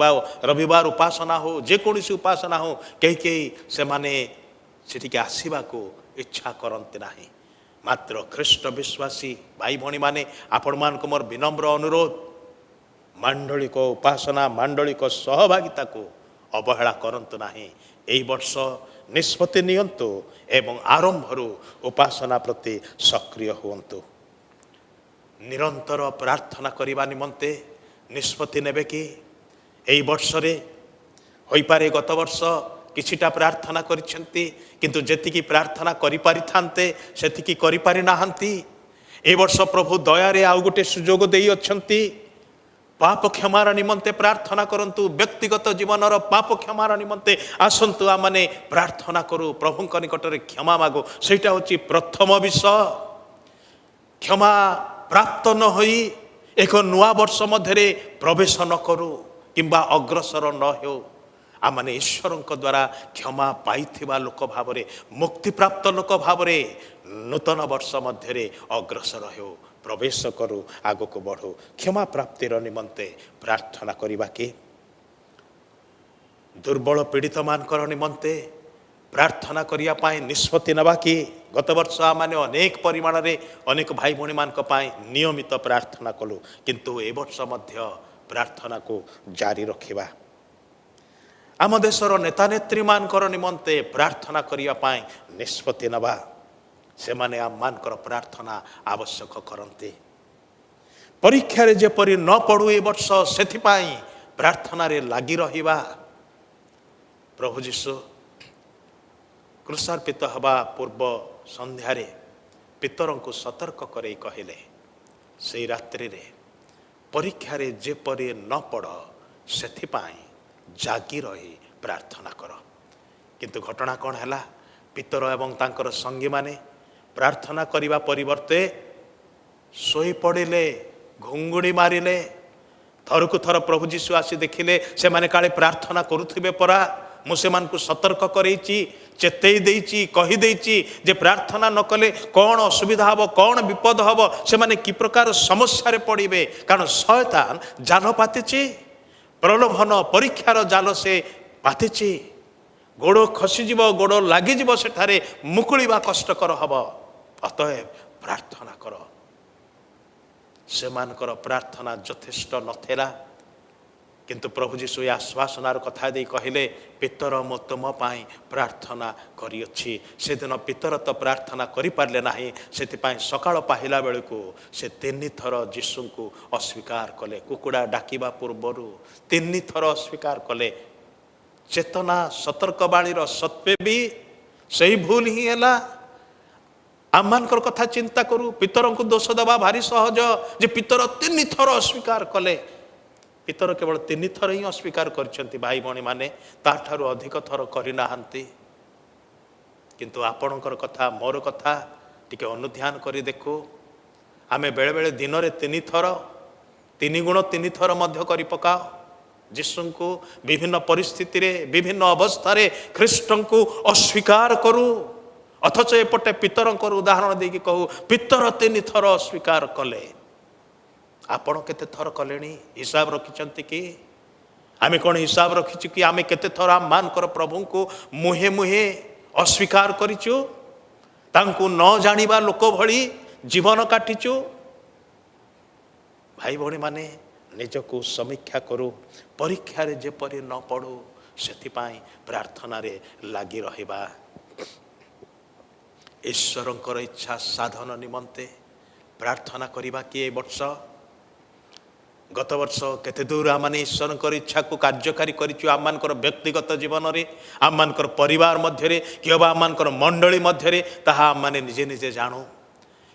रविवार उपासना हो जेकोसी उपासना हो कई कई से माने सेठिके आसीबा को इच्छा करते नाही। मात्र ख्रीष्ट विश्वासी भाई भौणी माने आपण मान को मोर विनम्र अनुरोध मांडलिक उपासना मांडलिक सहभागिता को अवहेला करंतु नाही। एई वर्ष निष्पत्ति नियंतु एवं आरंभरू उपासना प्रति सक्रिय हुंतु। निरंतर प्रार्थना करिबा निमंते निष्पत्ति नेबे कि एई वर्ष रे होई पारे गत वर्ष किछिटा प्रार्थना करिसेंती किंतु जेतिकी प्रार्थना करि पारि थांते सेतिकी करि पारि नाहंती। ए वर्ष प्रभु दया रे आउ गोटे सुजोग देई अछंती पाप क्षमार निमंते प्रार्थना करंतु। व्यक्तिगत जीवनर पाप क्षमार निमंते आसंतु आ माने प्रार्थना करू प्रभुଙ୍କ निकटरे क्षमा मागो। सेटा होची प्रथम विषय। क्षमा प्राप्त न होई एक नुआ वर्ष मध्य प्रवेश न करू किंबा अग्रसर न हो आम ईश्वर द्वारा क्षमा पाई लोक भाव मुक्ति प्राप्त लोक भाव नूतन वर्ष मध्य अग्रसर हो प्रवेश करू आग को बढ़ू क्षमा प्राप्तिर निमंते प्रार्थना करवा कि दुर्बल पीड़ित मानकर निमंते प्रार्थना करने निष्पत्ति नवा कि गत वर्ष आने अनेक परिमाण रे अनेक भाई भौणी मान नियमित प्रार्थना कलु किंतु ए वर्ष मध्य प्रार्थना को जारी रखिबा। आम देशर नेता नेत्री मानकर निमंते प्रार्थना करने निष्पत्ति नवा से माने आम मानकर प्रार्थना आवश्यक करते। परीक्षा रे जेपरि न पड़ू ए वर्ष सेथिपाई प्रार्थना रे लागी रहिबा। प्रभु जीशु क्रूसार्पित हवा पूर्व संध्यारे पितरों को सतर्क करई कहले से रात्रि रे परीक्षा रे जेपरि न पड़ सेथिपाई जागी रही प्रार्थना कर। किंतु घटना कौन है पितर एवं तांकर संगी माने प्रार्थना करने परिवर्ते सोई पड़े घुंगुड़ी मारिले। थरकु थर प्रभु जीशु आसी देखिले से माने काले प्रार्थना करुथिबे परा मुझे को सतर्क करैची चेतई देइची कहि देइची जे प्रार्थना न कले कौन असुविधा हबो कौन विपद हबो से माने कि प्रकार समस्या रे पड़िबे। कारण शैतान जाल पातिची प्रलोभन परीक्षार जाल से पातिची गोड़ खसीज गोड़ लगिज सेठारे मुकुलिबा कष्टकर हब। अतएव प्रार्थना कर। से मानकर प्रार्थना यथेष्ट नथिला କିନ୍ତୁ ପ୍ରଭୁ ଯୀଶୁ ଏ ଆଶ୍ୱାସନାର କଥା ଦେଇ କହିଲେ, ପିତର ମୁଁ ତୁମ ପାଇଁ ପ୍ରାର୍ଥନା କରିଅଛି। ସେଦିନ ପିତର ତ ପ୍ରାର୍ଥନା କରିପାରିଲେ ନାହିଁ, ସେଥିପାଇଁ ସକାଳ ପାହିଲା ବେଳକୁ ସେ 3 ଥର ଯୀଶୁଙ୍କୁ ଅସ୍ୱୀକାର କଲେ। କୁକୁଡ଼ା ଡାକିବା ପୂର୍ବରୁ 3 ଥର ଅସ୍ୱୀକାର କଲେ। ଚେତନା ସତର୍କବାଣୀର ସତ୍ତ୍ୱେ ବି ସେଇ ଭୁଲ ହିଁ ହେଲା। ଆମମାନଙ୍କର କଥା ଚିନ୍ତା କରୁ, ପିତରଙ୍କୁ ଦୋଷ ଦେବା ଭାରି ସହଜ ଯେ ପିତର 3 ଥର ଅସ୍ୱୀକାର କଲେ। ପିତର କେବଳ 3 ଥର ହିଁ ଅସ୍ୱୀକାର କରିଛନ୍ତି ଭାଇ ଭଉଣୀମାନେ, ତାଠାରୁ ଅଧିକ ଥର କରିନାହାନ୍ତି। କିନ୍ତୁ ଆପଣଙ୍କର କଥା ମୋର କଥା ଟିକେ ଅନୁଧ୍ୟାନ କରି ଦେଖୁ। ଆମେ ବେଳେବେଳେ ଦିନରେ 3 ଥର 3 ଗୁଣ 3 ଥର ମଧ୍ୟ କରି ପକାଅ ଯୀଶୁଙ୍କୁ। ବିଭିନ୍ନ ପରିସ୍ଥିତିରେ ବିଭିନ୍ନ ଅବସ୍ଥାରେ ଖ୍ରୀଷ୍ଟଙ୍କୁ ଅସ୍ୱୀକାର କରୁ, ଅଥଚ ଏପଟେ ପିତରଙ୍କର ଉଦାହରଣ ଦେଇକି କହୁ ପିତର 3 ଥର ଅସ୍ୱୀକାର କଲେ। ଆପଣ କେତେ ଥର କଲେଣି ହିସାବ ରଖିଛନ୍ତି କି? ଆମେ କ'ଣ ହିସାବ ରଖିଛୁ କି ଆମେ କେତେ ଥର ଆମମାନଙ୍କର ପ୍ରଭୁଙ୍କୁ ମୁହେଁ ମୁହେଁ ଅସ୍ୱୀକାର କରିଛୁ? ତାଙ୍କୁ ନ ଜାଣିବା ଲୋକ ଭଳି ଜୀବନ କାଟିଛୁ? ଭାଇ ଭଉଣୀମାନେ ନିଜକୁ ସମୀକ୍ଷା କରୁ, ପରୀକ୍ଷାରେ ଯେପରି ନ ପଡ଼ୁ ସେଥିପାଇଁ ପ୍ରାର୍ଥନାରେ ଲାଗି ରହିବା। ଈଶ୍ୱରଙ୍କର ଇଚ୍ଛା ସାଧନ ନିମନ୍ତେ ପ୍ରାର୍ଥନା କରିବା କି ଏ ବର୍ଷ? ଗତ ବର୍ଷ କେତେ ଦୂର ଆମମାନେ ଈଶ୍ୱରଙ୍କର ଇଚ୍ଛାକୁ କାର୍ଯ୍ୟକାରୀ କରିଛୁ ଆମମାନଙ୍କର ବ୍ୟକ୍ତିଗତ ଜୀବନରେ, ଆମମାନଙ୍କର ପରିବାର ମଧ୍ୟରେ, କିମ୍ବା ଆମମାନଙ୍କର ମଣ୍ଡଳୀ ମଧ୍ୟରେ, ତାହା ଆମମାନେ ନିଜେ ନିଜେ ଜାଣୁ।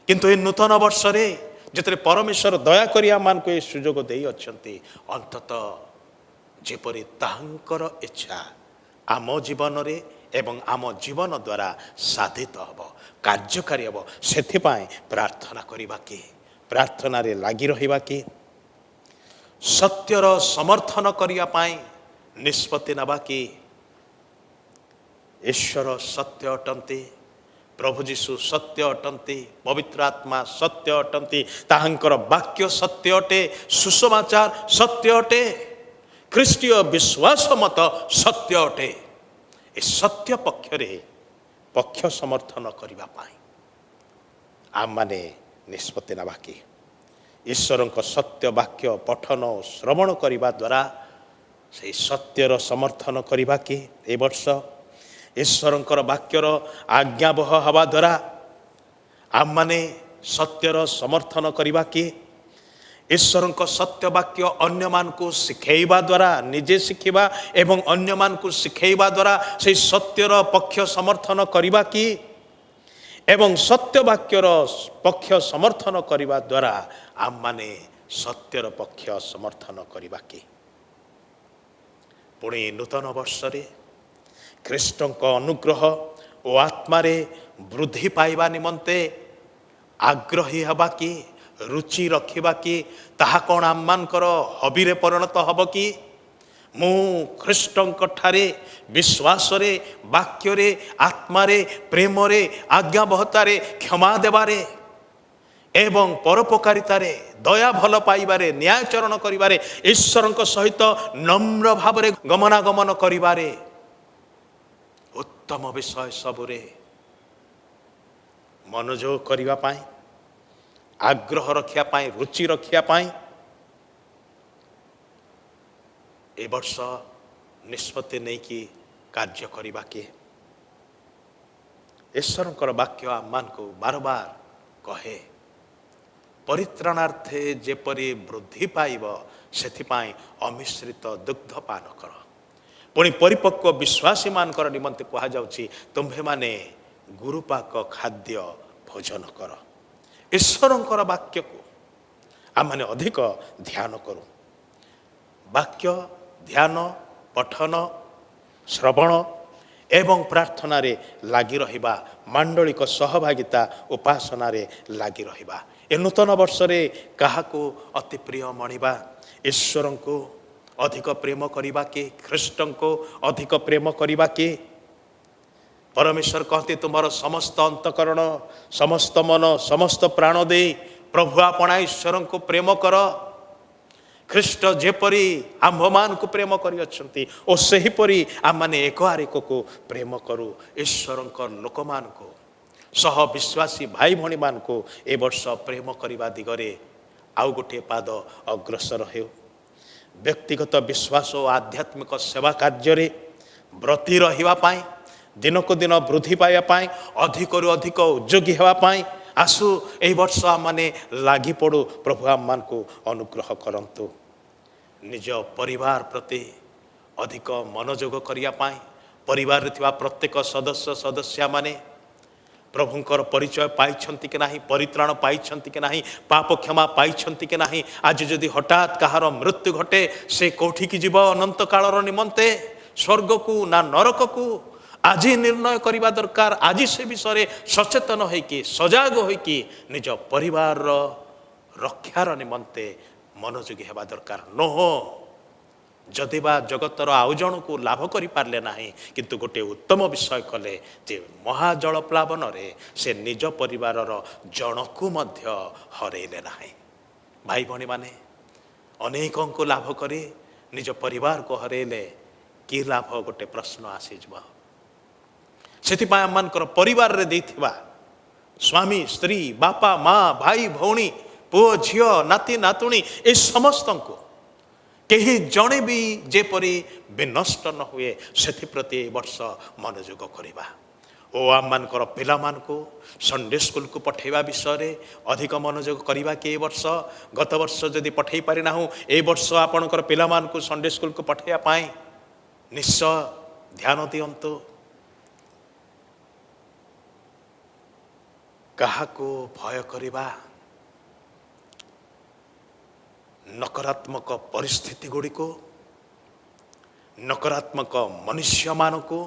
କିନ୍ତୁ ଏ ନୂତନ ବର୍ଷରେ ଯେତେବେଳେ ପରମେଶ୍ୱର ଦୟାକରି ଆମମାନଙ୍କୁ ଏ ସୁଯୋଗ ଦେଇଅଛନ୍ତି, ଅନ୍ତତଃ ଯେପରି ତାହାଙ୍କର ଇଚ୍ଛା ଆମ ଜୀବନରେ ଏବଂ ଆମ ଜୀବନ ଦ୍ୱାରା ସାଧିତ ହେବ, କାର୍ଯ୍ୟକାରୀ ହେବ, ସେଥିପାଇଁ ପ୍ରାର୍ଥନା କରିବା କି? ପ୍ରାର୍ଥନାରେ ଲାଗି ରହିବା କି? ସତ୍ୟର ସମର୍ଥନ କରିବା ପାଇଁ ନିଷ୍ପତ୍ତି ନେବା କି? ଈଶ୍ୱର ସତ୍ୟ ଅଟନ୍ତି, ପ୍ରଭୁ ଯୀଶୁ ସତ୍ୟ ଅଟନ୍ତି, ପବିତ୍ର ଆତ୍ମା ସତ୍ୟ ଅଟନ୍ତି, ତାହାଙ୍କର ବାକ୍ୟ ସତ୍ୟ ଅଟେ, ସୁସମାଚାର ସତ୍ୟ ଅଟେ, ଖ୍ରୀଷ୍ଟୀୟ ବିଶ୍ୱାସ ମତ ସତ୍ୟ ଅଟେ। ଏ ସତ୍ୟ ପକ୍ଷରେ ପକ୍ଷ ସମର୍ଥନ କରିବା ପାଇଁ ଆମମାନେ ନିଷ୍ପତ୍ତି ନେବା କି? ଈଶ୍ୱରଙ୍କ ସତ୍ୟ ବାକ୍ୟ ପଠନ ଓ ଶ୍ରବଣ କରିବା ଦ୍ୱାରା ସେହି ସତ୍ୟର ସମର୍ଥନ କରିବା କି? ଏ ବର୍ଷ ଈଶ୍ୱରଙ୍କର ବାକ୍ୟର ଆଜ୍ଞାବହ ହେବା ଦ୍ୱାରା ଆମମାନେ ସତ୍ୟର ସମର୍ଥନ କରିବା କି? ଈଶ୍ୱରଙ୍କ ସତ୍ୟ ବାକ୍ୟ ଅନ୍ୟମାନଙ୍କୁ ଶିଖେଇବା ଦ୍ୱାରା ନିଜେ ଶିଖିବା ଏବଂ ଅନ୍ୟମାନଙ୍କୁ ଶିଖେଇବା ଦ୍ୱାରା ସେହି ସତ୍ୟର ପକ୍ଷ ସମର୍ଥନ କରିବା କି? ଏବଂ ସତ୍ୟ ବାକ୍ୟର ପକ୍ଷ ସମର୍ଥନ କରିବା ଦ୍ୱାରା ଆମମାନେ ସତ୍ୟର ପକ୍ଷ ସମର୍ଥନ କରିବା କି? ପୁଣି ନୂତନ ବର୍ଷରେ ଖ୍ରୀଷ୍ଟଙ୍କ ଅନୁଗ୍ରହ ଓ ଆତ୍ମାରେ ବୃଦ୍ଧି ପାଇବା ନିମନ୍ତେ ଆଗ୍ରହୀ ହେବା କି? ରୁଚି ରଖିବା କି? ତାହା କ'ଣ ଆମମାନଙ୍କର ହବିରେ ପରିଣତ ହେବ କି? ମୁଁ ଖ୍ରୀଷ୍ଟଙ୍କ ଠାରେ ବିଶ୍ୱାସରେ, ବାକ୍ୟରେ, ଆତ୍ମାରେ, ପ୍ରେମରେ, ଆଜ୍ଞାବହତାରେ, କ୍ଷମା ଦେବାରେ ଏବଂ ପରୋପକାରିତାରେ, ଦୟା ଭଲ ପାଇବାରେ, ନ୍ୟାୟଚରଣ କରିବାରେ, ଈଶ୍ୱରଙ୍କ ସହିତ ନମ୍ର ଭାବରେ ଗମନାଗମନ କରିବାରେ, ଉତ୍ତମ ବିଷୟ ସବୁରେ ମନୋଯୋଗ କରିବା ପାଇଁ, ଆଗ୍ରହ ରଖିବା ପାଇଁ, ରୁଚି ରଖିବା ପାଇଁ ଏ ବର୍ଷ ନିଷ୍ପତ୍ତି ନେଇକି କାର୍ଯ୍ୟ କରିବା କି? ଈଶ୍ୱରଙ୍କର ବାକ୍ୟ ଆମମାନଙ୍କୁ ବାରବାର କହେ, ପରିତ୍ରାଣାର୍ଥେ ଯେପରି ବୃଦ୍ଧି ପାଇବ ସେଥିପାଇଁ ଅମିଶ୍ରିତ ଦୁଗ୍ଧ ପାନ କର। ପୁଣି ପରିପକ୍ୱ ବିଶ୍ୱାସୀମାନଙ୍କର ନିମନ୍ତେ କୁହାଯାଉଛି, ତୁମ୍ଭେମାନେ ଗୁରୁପାକ ଖାଦ୍ୟ ଭୋଜନ କର। ଈଶ୍ୱରଙ୍କର ବାକ୍ୟକୁ ଆମମାନେ ଅଧିକ ଧ୍ୟାନ କରୁ। ବାକ୍ୟ ଧ୍ୟାନ, ପଠନ, ଶ୍ରବଣ ଏବଂ ପ୍ରାର୍ଥନାରେ ଲାଗି ରହିବା, ମାଣ୍ଡଳିକ ସହଭାଗିତା ଉପାସନାରେ ଲାଗି ରହିବା। ଏ ନୂତନ ବର୍ଷରେ କାହାକୁ ଅତି ପ୍ରିୟ ମଣିବା? ଈଶ୍ୱରଙ୍କୁ ଅଧିକ ପ୍ରେମ କରିବା କି? ଖ୍ରୀଷ୍ଟଙ୍କୁ ଅଧିକ ପ୍ରେମ କରିବା କି? ପରମେଶ୍ୱର କହନ୍ତି, ତୁମର ସମସ୍ତ ଅନ୍ତଃକରଣ, ସମସ୍ତ ମନ, ସମସ୍ତ ପ୍ରାଣ ଦେଇ ପ୍ରଭୁ ଆପଣା ଈଶ୍ୱରଙ୍କୁ ପ୍ରେମ କର। ଖ୍ରୀଷ୍ଟ ଯେପରି ଆମ୍ଭମାନଙ୍କୁ ପ୍ରେମ କରିଅଛନ୍ତି ଓ ସେହିପରି ଆମମାନେ ଏକ ଆରେକକୁ ପ୍ରେମ କରୁ। ଈଶ୍ୱରଙ୍କ ଲୋକମାନଙ୍କୁ, ସହ ବିଶ୍ୱାସୀ ଭାଇ ଭଉଣୀମାନଙ୍କୁ ଏ ବର୍ଷ ପ୍ରେମ କରିବା ଦିଗରେ ଆଉ ଗୋଟିଏ ପାଦ ଅଗ୍ରସର ହେଉ। ବ୍ୟକ୍ତିଗତ ବିଶ୍ୱାସ ଓ ଆଧ୍ୟାତ୍ମିକ ସେବା କାର୍ଯ୍ୟରେ ବ୍ରତୀ ରହିବା ପାଇଁ, ଦିନକୁ ଦିନ ବୃଦ୍ଧି ପାଇବା ପାଇଁ, ଅଧିକରୁ ଅଧିକ ଉଦ୍ଯୋଗୀ ହେବା ପାଇଁ ଆସୁ ଏହି ବର୍ଷ ଆମମାନେ ଲାଗିପଡ଼ୁ। ପ୍ରଭୁ ଆମମାନଙ୍କୁ ଅନୁଗ୍ରହ କରନ୍ତୁ। ନିଜ ପରିବାର ପ୍ରତି ଅଧିକ ମନୋଯୋଗ କରିବା ପାଇଁ, ପରିବାରରେ ଥିବା ପ୍ରତ୍ୟେକ ସଦସ୍ୟମାନେ ପ୍ରଭୁଙ୍କର ପରିଚୟ ପାଇଛନ୍ତି କି ନାହିଁ, ପରିତ୍ରାଣ ପାଇଛନ୍ତି କି ନାହିଁ, ପାପ କ୍ଷମା ପାଇଛନ୍ତି କି ନାହିଁ। ଆଜି ଯଦି ହଠାତ୍ କାହାର ମୃତ୍ୟୁ ଘଟେ, ସେ କେଉଁଠିକି ଯିବ ଅନନ୍ତ କାଳର ନିମନ୍ତେ? ସ୍ୱର୍ଗକୁ ନା ନରକକୁ? ଆଜି ନିର୍ଣ୍ଣୟ କରିବା ଦରକାର। ଆଜି ସେ ବିଷୟରେ ସଚେତନ ହୋଇକି, ସଜାଗ ହୋଇକି ନିଜ ପରିବାରର ରକ୍ଷାର ନିମନ୍ତେ ମନୋଯୋଗୀ ହେବା ଦରକାର। ନୋହ ଯଦିବା ଜଗତର ଆଉ ଜଣକୁ ଲାଭ କରିପାରିଲେ ନାହିଁ, କିନ୍ତୁ ଗୋଟିଏ ଉତ୍ତମ ବିଷୟ କଲେ ଯେ ମହାଜଳ ପ୍ଲାବନରେ ସେ ନିଜ ପରିବାରର ଜଣକୁ ମଧ୍ୟ ହରେଇଲେ ନାହିଁ। ଭାଇ ଭଉଣୀମାନେ, ଅନେକଙ୍କୁ ଲାଭ କରି ନିଜ ପରିବାରକୁ ହରେଇଲେ କି ଲାଭ? ଗୋଟେ ପ୍ରଶ୍ନ ଆସିଯିବ। ସେଥିପାଇଁ ଆମମାନଙ୍କର ପରିବାରରେ ଦେଇଥିବା ସ୍ୱାମୀ, ସ୍ତ୍ରୀ, ବାପା, ମା, ଭାଇ, ଭଉଣୀ, ପୁଅ, ଝିଅ, ନାତି, ନାତୁଣୀ ଏ ସମସ୍ତଙ୍କୁ କେହି ଜଣେ ବି ଯେପରି ବିନଷ୍ଟ ନ ହୁଏ, ସେଥିପ୍ରତି ଏ ବର୍ଷ ମନୋଯୋଗ କରିବା। ଓ ଆମମାନଙ୍କର ପିଲାମାନଙ୍କୁ ସଣ୍ଡେ ସ୍କୁଲକୁ ପଠାଇବା ବିଷୟରେ ଅଧିକ ମନୋଯୋଗ କରିବା କି ଏ ବର୍ଷ? ଗତ ବର୍ଷ ଯଦି ପଠାଇ ପାରିନାହୁଁ, ଏ ବର୍ଷ ଆପଣଙ୍କର ପିଲାମାନଙ୍କୁ ସଣ୍ଡେ ସ୍କୁଲକୁ ପଠାଇବା ପାଇଁ ନିଶ୍ଚୟ ଧ୍ୟାନ ଦିଅନ୍ତୁ। କାହାକୁ ଭୟ କରିବା? ନକାରାତ୍ମକ ପରିସ୍ଥିତି ଗୁଡ଼ିକୁ, ନକାରାତ୍ମକ ମନୁଷ୍ୟମାନଙ୍କୁ,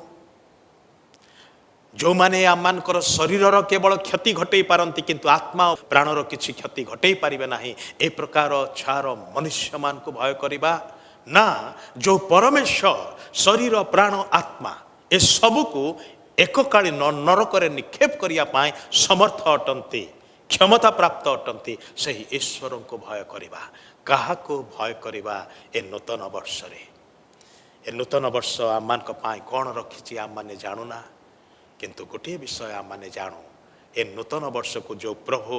ଯେଉଁମାନେ ଆମମାନଙ୍କର ଶରୀରର କେବଳ କ୍ଷତି ଘଟେଇ ପାରନ୍ତି କିନ୍ତୁ ଆତ୍ମା ପ୍ରାଣର କିଛି କ୍ଷତି ଘଟେଇ ପାରିବେ ନାହିଁ, ଏ ପ୍ରକାର ଛାର ମନୁଷ୍ୟମାନଙ୍କୁ ଭୟ କରିବା ନା ଯେଉଁ ପରମେଶ୍ୱର ଶରୀର, ପ୍ରାଣ, ଆତ୍ମା ଏସବୁକୁ ଏକକାଳୀନ ନରକରେ ନିକ୍ଷେପ କରିବା ପାଇଁ ସମର୍ଥ ଅଟନ୍ତି, କ୍ଷମତା ପ୍ରାପ୍ତ ଅଟନ୍ତି, ସେହି ଈଶ୍ୱରଙ୍କୁ ଭୟ କରିବା। କାହାକୁ ଭୟ କରିବା ଏ ନୂତନ ବର୍ଷରେ? ଏ ନୂତନ ବର୍ଷ ଆମମାନଙ୍କ ପାଇଁ କ'ଣ ରଖିଛି ଆମମାନେ ଜାଣୁନା, କିନ୍ତୁ ଗୋଟିଏ ବିଷୟ ଆମମାନେ ଜାଣୁ, ଏ ନୂତନ ବର୍ଷକୁ ଯେଉଁ ପ୍ରଭୁ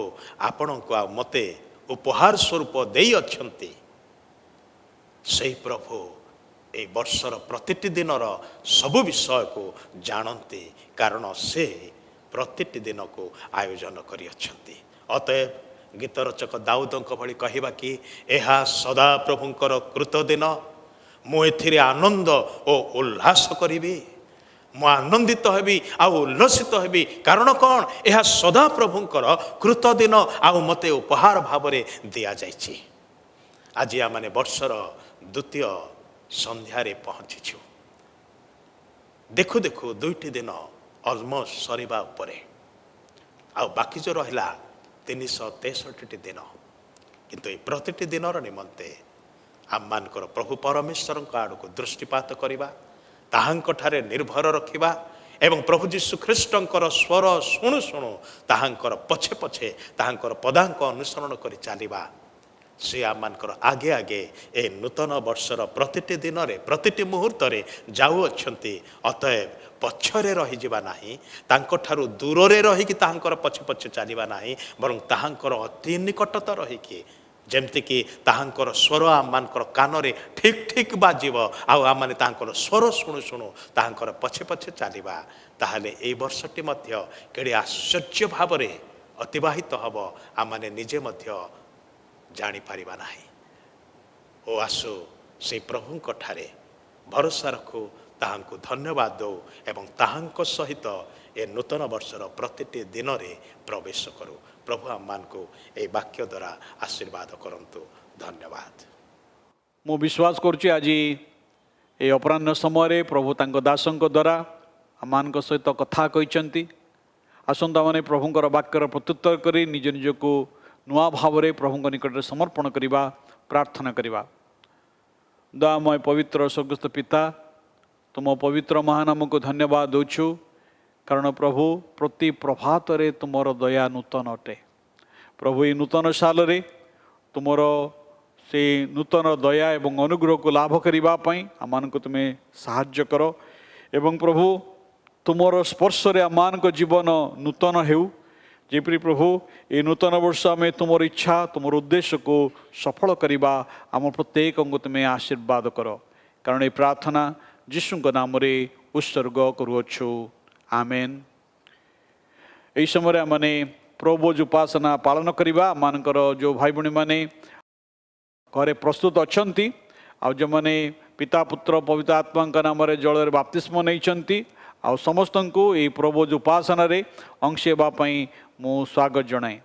ଆପଣଙ୍କୁ ଆଉ ମୋତେ ଉପହାର ସ୍ୱରୂପ ଦେଇଅଛନ୍ତି, ସେହି ପ୍ରଭୁ এই ବର୍ଷର ପ୍ରତିଟି ଦିନର ସବୁ ବିଷୟକୁ ଜାଣନ୍ତି, କାରଣ ସେ ପ୍ରତିଟି ଦିନକୁ ଆୟୋଜନ କରିଅଛନ୍ତି। ଅତଏବ ଗୀତ ରଚକ ଦାଉଦଙ୍କ ଭଳି କହିବା କି, ଏହା ସଦାପ୍ରଭୁଙ୍କର କୃତ ଦିନ, ମୁଁ ଏଥିରେ ଆନନ୍ଦ ଓ ଉଲ୍ଲାସ କରିବି। ମୁଁ ଆନନ୍ଦିତ ହେବି ଆଉ ଉଲ୍ଲସିତ ହେବି। କାରଣ କ'ଣ? ଏହା ସଦାପ୍ରଭୁଙ୍କର କୃତ ଦିନ ଆଉ ମୋତେ ଉପହାର ଭାବରେ ଦିଆଯାଇଛି। ଆଜି ଆମମାନେ ବର୍ଷର ଦ୍ୱିତୀୟ ସନ୍ଧ୍ୟାରେ ପହଞ୍ଚିଛୁ। ଦେଖୁ ଦେଖୁ 2ଟି ଦିନ ଅଲମୋଷ୍ଟ ସରିବା ଉପରେ, ଆଉ ବାକି ଯେଉଁ ରହିଲା 363ଟି ଦିନ। କିନ୍ତୁ ଏ ପ୍ରତିଟି ଦିନର ନିମନ୍ତେ ଆମମାନଙ୍କର ପ୍ରଭୁ ପରମେଶ୍ୱରଙ୍କ ଆଡ଼କୁ ଦୃଷ୍ଟିପାତ କରିବା, ତାହାଙ୍କଠାରେ ନିର୍ଭର ରଖିବା ଏବଂ ପ୍ରଭୁ ଯୀଶୁ ଖ୍ରୀଷ୍ଟଙ୍କର ସ୍ୱର ଶୁଣୁ ଶୁଣୁ ତାହାଙ୍କର ପଛେ ପଛେ ତାହାଙ୍କର ପଦାଙ୍କ ଅନୁସରଣ କରି ଚାଲିବା। ସେ ଆମମାନଙ୍କର ଆଗେ ଆଗେ ଏ ନୂତନ ବର୍ଷର ପ୍ରତିଟି ଦିନରେ, ପ୍ରତିଟି ମୁହୂର୍ତ୍ତରେ ଯାଉଅଛନ୍ତି। ଅତଏବ ପଛରେ ରହିଯିବା ନାହିଁ, ତାଙ୍କଠାରୁ ଦୂରରେ ରହିକି ତାହାଙ୍କର ପଛେ ପଛେ ଚାଲିବା ନାହିଁ, ବରଂ ତାହାଙ୍କର ଅତି ନିକଟତ ରହିକି ଯେମିତିକି ତାହାଙ୍କର ସ୍ୱର ଆମମାନଙ୍କର କାନରେ ଠିକ୍ ଠିକ୍ ବାଜିବ, ଆଉ ଆମମାନେ ତାହାଙ୍କର ସ୍ୱର ଶୁଣୁ ଶୁଣୁ ତାହାଙ୍କର ପଛେ ପଛେ ଚାଲିବା। ତାହେଲେ ଏଇ ବର୍ଷଟି ମଧ୍ୟ କେଡ଼େ ଆଶ୍ଚର୍ଯ୍ୟ ଭାବରେ ଅତିବାହିତ ହେବ, ଆମମାନେ ନିଜେ ମଧ୍ୟ ଜାଣିପାରିବା ନାହିଁ। ଓ ଆସୁ ସେଇ ପ୍ରଭୁଙ୍କ ଠାରେ ଭରସା ରଖୁ, ତାହାଙ୍କୁ ଧନ୍ୟବାଦ ଦେଉ ଏବଂ ତାହାଙ୍କ ସହିତ ଏ ନୂତନ ବର୍ଷର ପ୍ରତିଟି ଦିନରେ ପ୍ରବେଶ କରୁ। ପ୍ରଭୁ ଆମମାନଙ୍କୁ ଏହି ବାକ୍ୟ ଦ୍ୱାରା ଆଶୀର୍ବାଦ କରନ୍ତୁ। ଧନ୍ୟବାଦ। ମୁଁ ବିଶ୍ୱାସ କରୁଛି ଆଜି ଏ ଅପରାହ୍ନ ସମୟରେ ପ୍ରଭୁ ତାଙ୍କ ଦାସଙ୍କ ଦ୍ୱାରା ଆମମାନଙ୍କ ସହିତ କଥା କହିଛନ୍ତି। ଆସନ୍ତୁ ଆମମାନେ ପ୍ରଭୁଙ୍କର ବାକ୍ୟର ପ୍ରତ୍ୟୁତ୍ତର କରି ନିଜ ନିଜକୁ ନୂଆ ଭାବରେ ପ୍ରଭୁଙ୍କ ନିକଟରେ ସମର୍ପଣ କରିବା, ପ୍ରାର୍ଥନା କରିବା। ଦୟାମୟ ପବିତ୍ର ସ୍ୱର୍ଗସ୍ଥ ପିତା, ତୁମ ପବିତ୍ର ମହାନାମକୁ ଧନ୍ୟବାଦ ଦେଉଛୁ, କାରଣ ପ୍ରଭୁ ପ୍ରତି ପ୍ରଭାତରେ ତୁମର ଦୟା ନୂତନ ଅଟେ। ପ୍ରଭୁ ଏହି ନୂତନ ସାଲରେ ତୁମର ସେଇ ନୂତନ ଦୟା ଏବଂ ଅନୁଗ୍ରହକୁ ଲାଭ କରିବା ପାଇଁ ଆମମାନଙ୍କୁ ତୁମେ ସାହାଯ୍ୟ କର ଏବଂ ପ୍ରଭୁ ତୁମର ସ୍ପର୍ଶରେ ଆମମାନଙ୍କ ଜୀବନ ନୂତନ ହେଉ, जेपरी प्रभु ये नूतन वर्ष आम तुम इच्छा तुम उद्देश्य को सफल करवा आम प्रत्येक को तुम्हें आशीर्वाद कर कारण ये प्रार्थना जीशु नाम उत्सर्ग करुअछु आमेन। यही समय आमने प्रभु उपासना पालन करवा मानकर जो भाई भणी मैंने घरे प्रस्तुत अच्छा आ जो मैंने पिता पुत्र पवित्र आत्मा नाम जल बाप्तिस्म नहीं आ समस्त को ये प्रभु उपासना अंश होगापी मु स्वागत जनाए।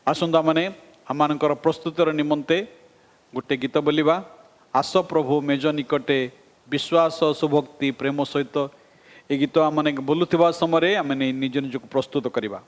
आसंता माने आम प्रस्तुतिर निमंते गोटे गीत बोलिबा आस प्रभु मेज निकटे विश्वास सुभक्ति प्रेम सहित ये गीत आम बोलुवा समय आम निज निज को प्रस्तुत करवा।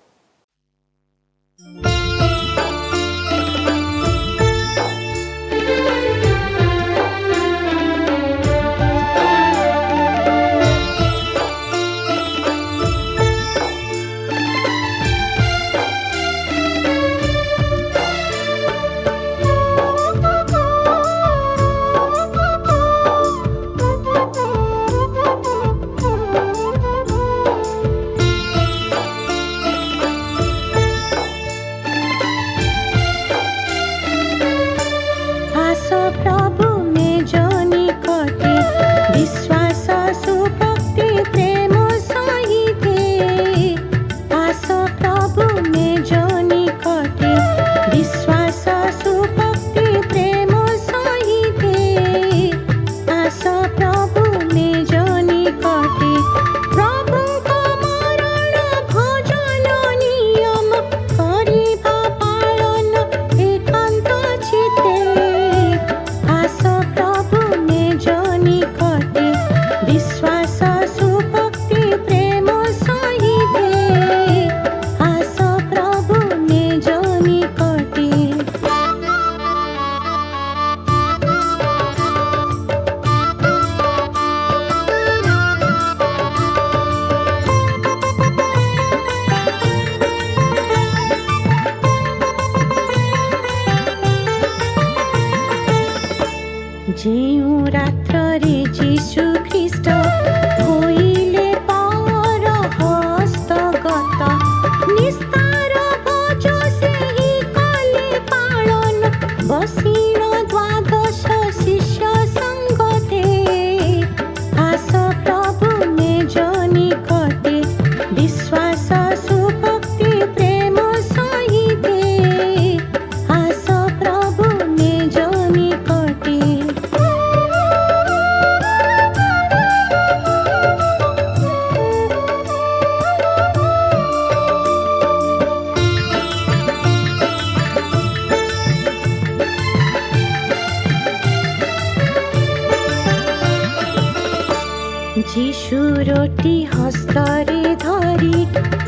जीशुरोटी हस्तरे धरी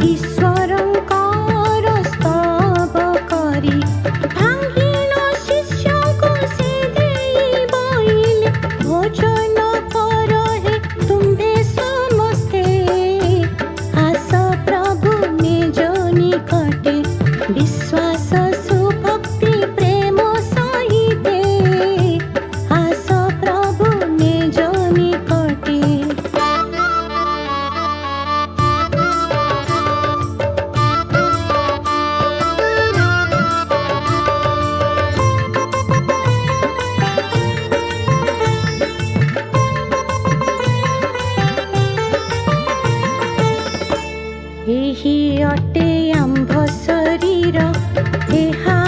ईश्वरंकर स्तव करी भांगिन शिष्यको से देई बोइले भोजन कर हे तुम्भे समस्ते आस प्रभु निज निकटे विश्वास सुभक्ति प्रेम सहिते आस प्रभु निज निकटे। एही अटे आम्भ शरीर एहा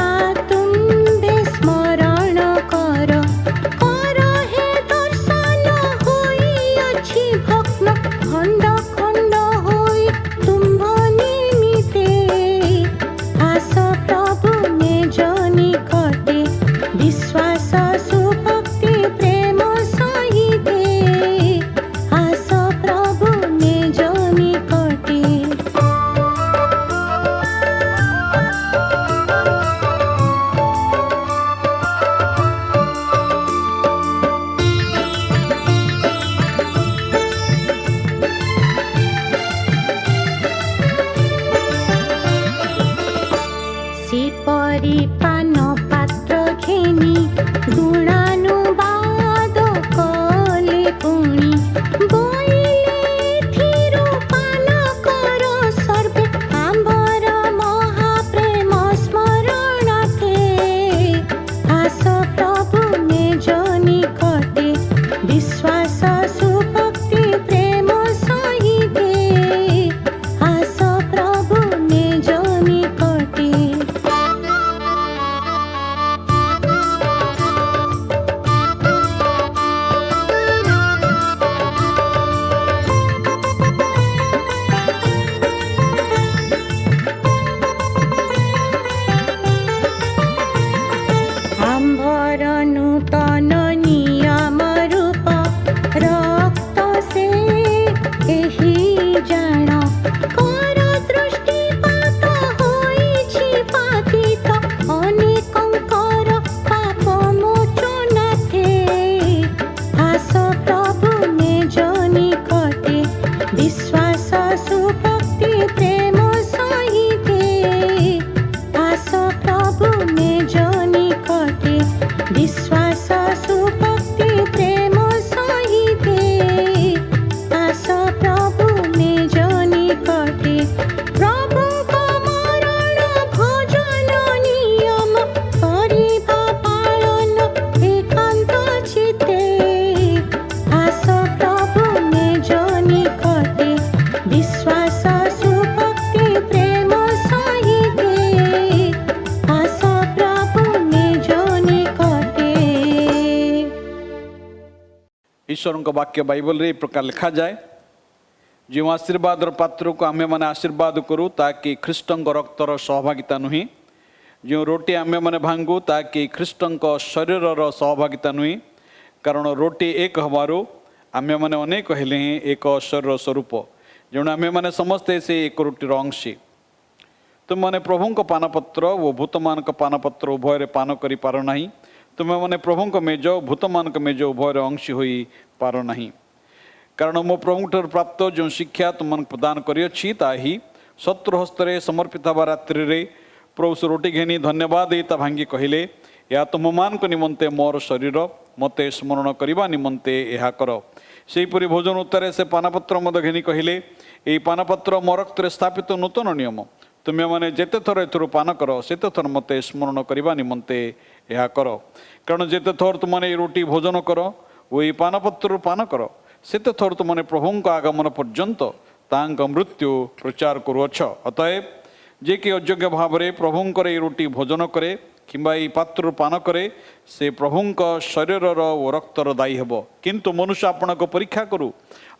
तुम्बे स्मरण कर हे दर्शन होइअछि भग्न खण्ड खण्ड होई तुम्भ निमित्ते आस प्रभु निज निकटे विश्वास सुभक्ति प्रेम सहिते आस प्रभु निज निकटे। सेपरि पान पात गुणानुवाद कले पुणी बोइले थिरु पान कर सर्वे आम्भर महाप्रेम स्मरण थे आस प्रभु निज निकटे विश्वास सुभक्ति प्रेम सहिते आस प्रभु निज निकटे आम्भर नूतन नियम रूप रक्त से एही जान कर दृष्टिपात होइछि पातित अनेकंकर पाप मोचन थे आस प्रभु निज निकटे विश्वास सुभक्ति प्रेम सहिते आस प्रभु निज निकटे विश्वास सुभक्ति प्रेम सहिते आस प्रभु निज निकटे प्रभुଙ୍କ मरण भजन नियम କରିବା पालन एकांत चित्ते आस प्रभु निज निकटे विश्वास सुभक्ति प्रेम सहिते आस प्रभु निज निकटे ईश्वर वाक्य बाइबल रे प्रकार लिखा जाए जो आशीर्वाद पात्र को आमे माने आशीर्वाद करूँ ताकि ख्रीष्टଙ୍କ रक्तर सहभागिता नुहे जो रोटी आमे माने भांगू ताकि ख्रीष्टଙ୍କ शरीरर सहभागिता नुहे कारण रोटी एक हबारो आमे माने अनेक हेले हैं एक शरीर स्वरूप जो आमे माने समस्ते से एक रोटीर अंशी तुम मैंने प्रभुଙ୍କ पानपत्र ओ भूतमानक पानपत्र उभय पान करि पार नाही तुम मैंने प्रभुଙ୍କ मेज भूतमानक मेज उभय अंशी होई पार नाही कारण मो प्रभुठार प्राप्त जो शिक्षा तुम प्रदान करिअछि ताही शत्रु हस्तरे समर्पित हवा रात्रि रे प्रभु से रोटी घेनी धन्यवाद देता भांगी कहले या तुम मान निमंते मोर शरीर मते स्मरण करने निमंते यह कर सेहीपरि भोजन उत्तर से पानपत्र मद घेनी कहले यही पानपत्र मो रक्तरे स्थापित नूतन नियम तुम्हें मैंने जेते थर एथुरु पान कर सेते थर मते स्मरण करने निमंते यह कर कारण जेते थर तुमने रोटी भोजन कर वही पानपत्र पान कर सेते थर तुमने प्रभुଙ୍କ आगमन पर्यंत तांक मृत्यु प्रचार करुअछ अतएव जे कि अयोग्य भाव में प्रभुଙ୍କର ये रोटी भोजन करे किंबा ये पात्र पान करे से प्रभुଙ୍କ शरीरर ओ रक्तर दायी हेब किंतु मनुष्य आपण को परीक्षा करू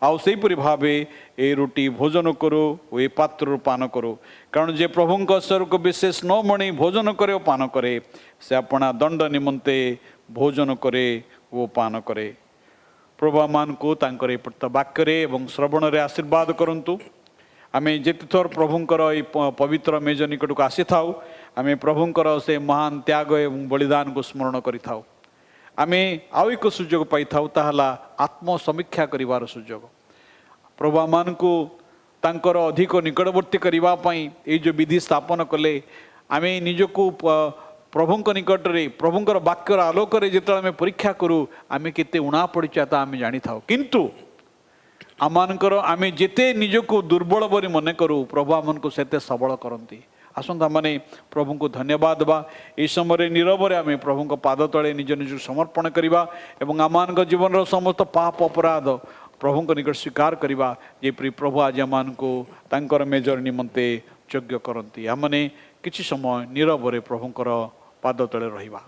आउ सेहीपरि भावे ए रोटी भोजन करू ओ ये पात्र पान करू कारण जे प्रभुଙ୍କ शरीर को विशेष न मणि भोजन करे ओ पान करे से अपना दंड निमंते भोजन करे ओ पान करे प्रभु मान को तांकर ए वाक्य एवं श्रवण रे आशीर्वाद करंतु आमे जेते थर प्रभुଙ୍କର ए पवित्र मेज निकट को आसी थाउ आमे प्रभुଙ୍କର से महान त्याग एवं बलिदान को स्मरण करि थाउ आमे आउ एक सुजोग पाई थाउ ताहला आत्म समीक्षा करिवार सुजोग प्रभु मान को तांकर अधिक निकटवर्ती करबा पई ए जो विधि स्थापन कले आमे निजको प्रभुଙ୍କ निकटरे प्रभुଙ୍କର वाक्यर आलोक रे जेतले आमे परीक्षा करू आमे केते उणा पड़िचा ता आमे जानि थाउ किंतु आमानकर आमे जेते निजको दुर्बल बरी मने करू प्रभु आमन को सेते सबल करंती आसंता माने प्रभु को धन्यवाद बा ए समय नीरव रे आमे प्रभु को पाद तले निज निज समर्पण करिबा एवं आमान जीवन समस्त पाप अपराध प्रभु को निकट स्वीकार करिबा जेपरि प्रभु आज आमान को तांकर मेजर निमंते योग्य करंती आमने किछि समय नीरव रे प्रभुଙ୍କର पाद तले रहिबा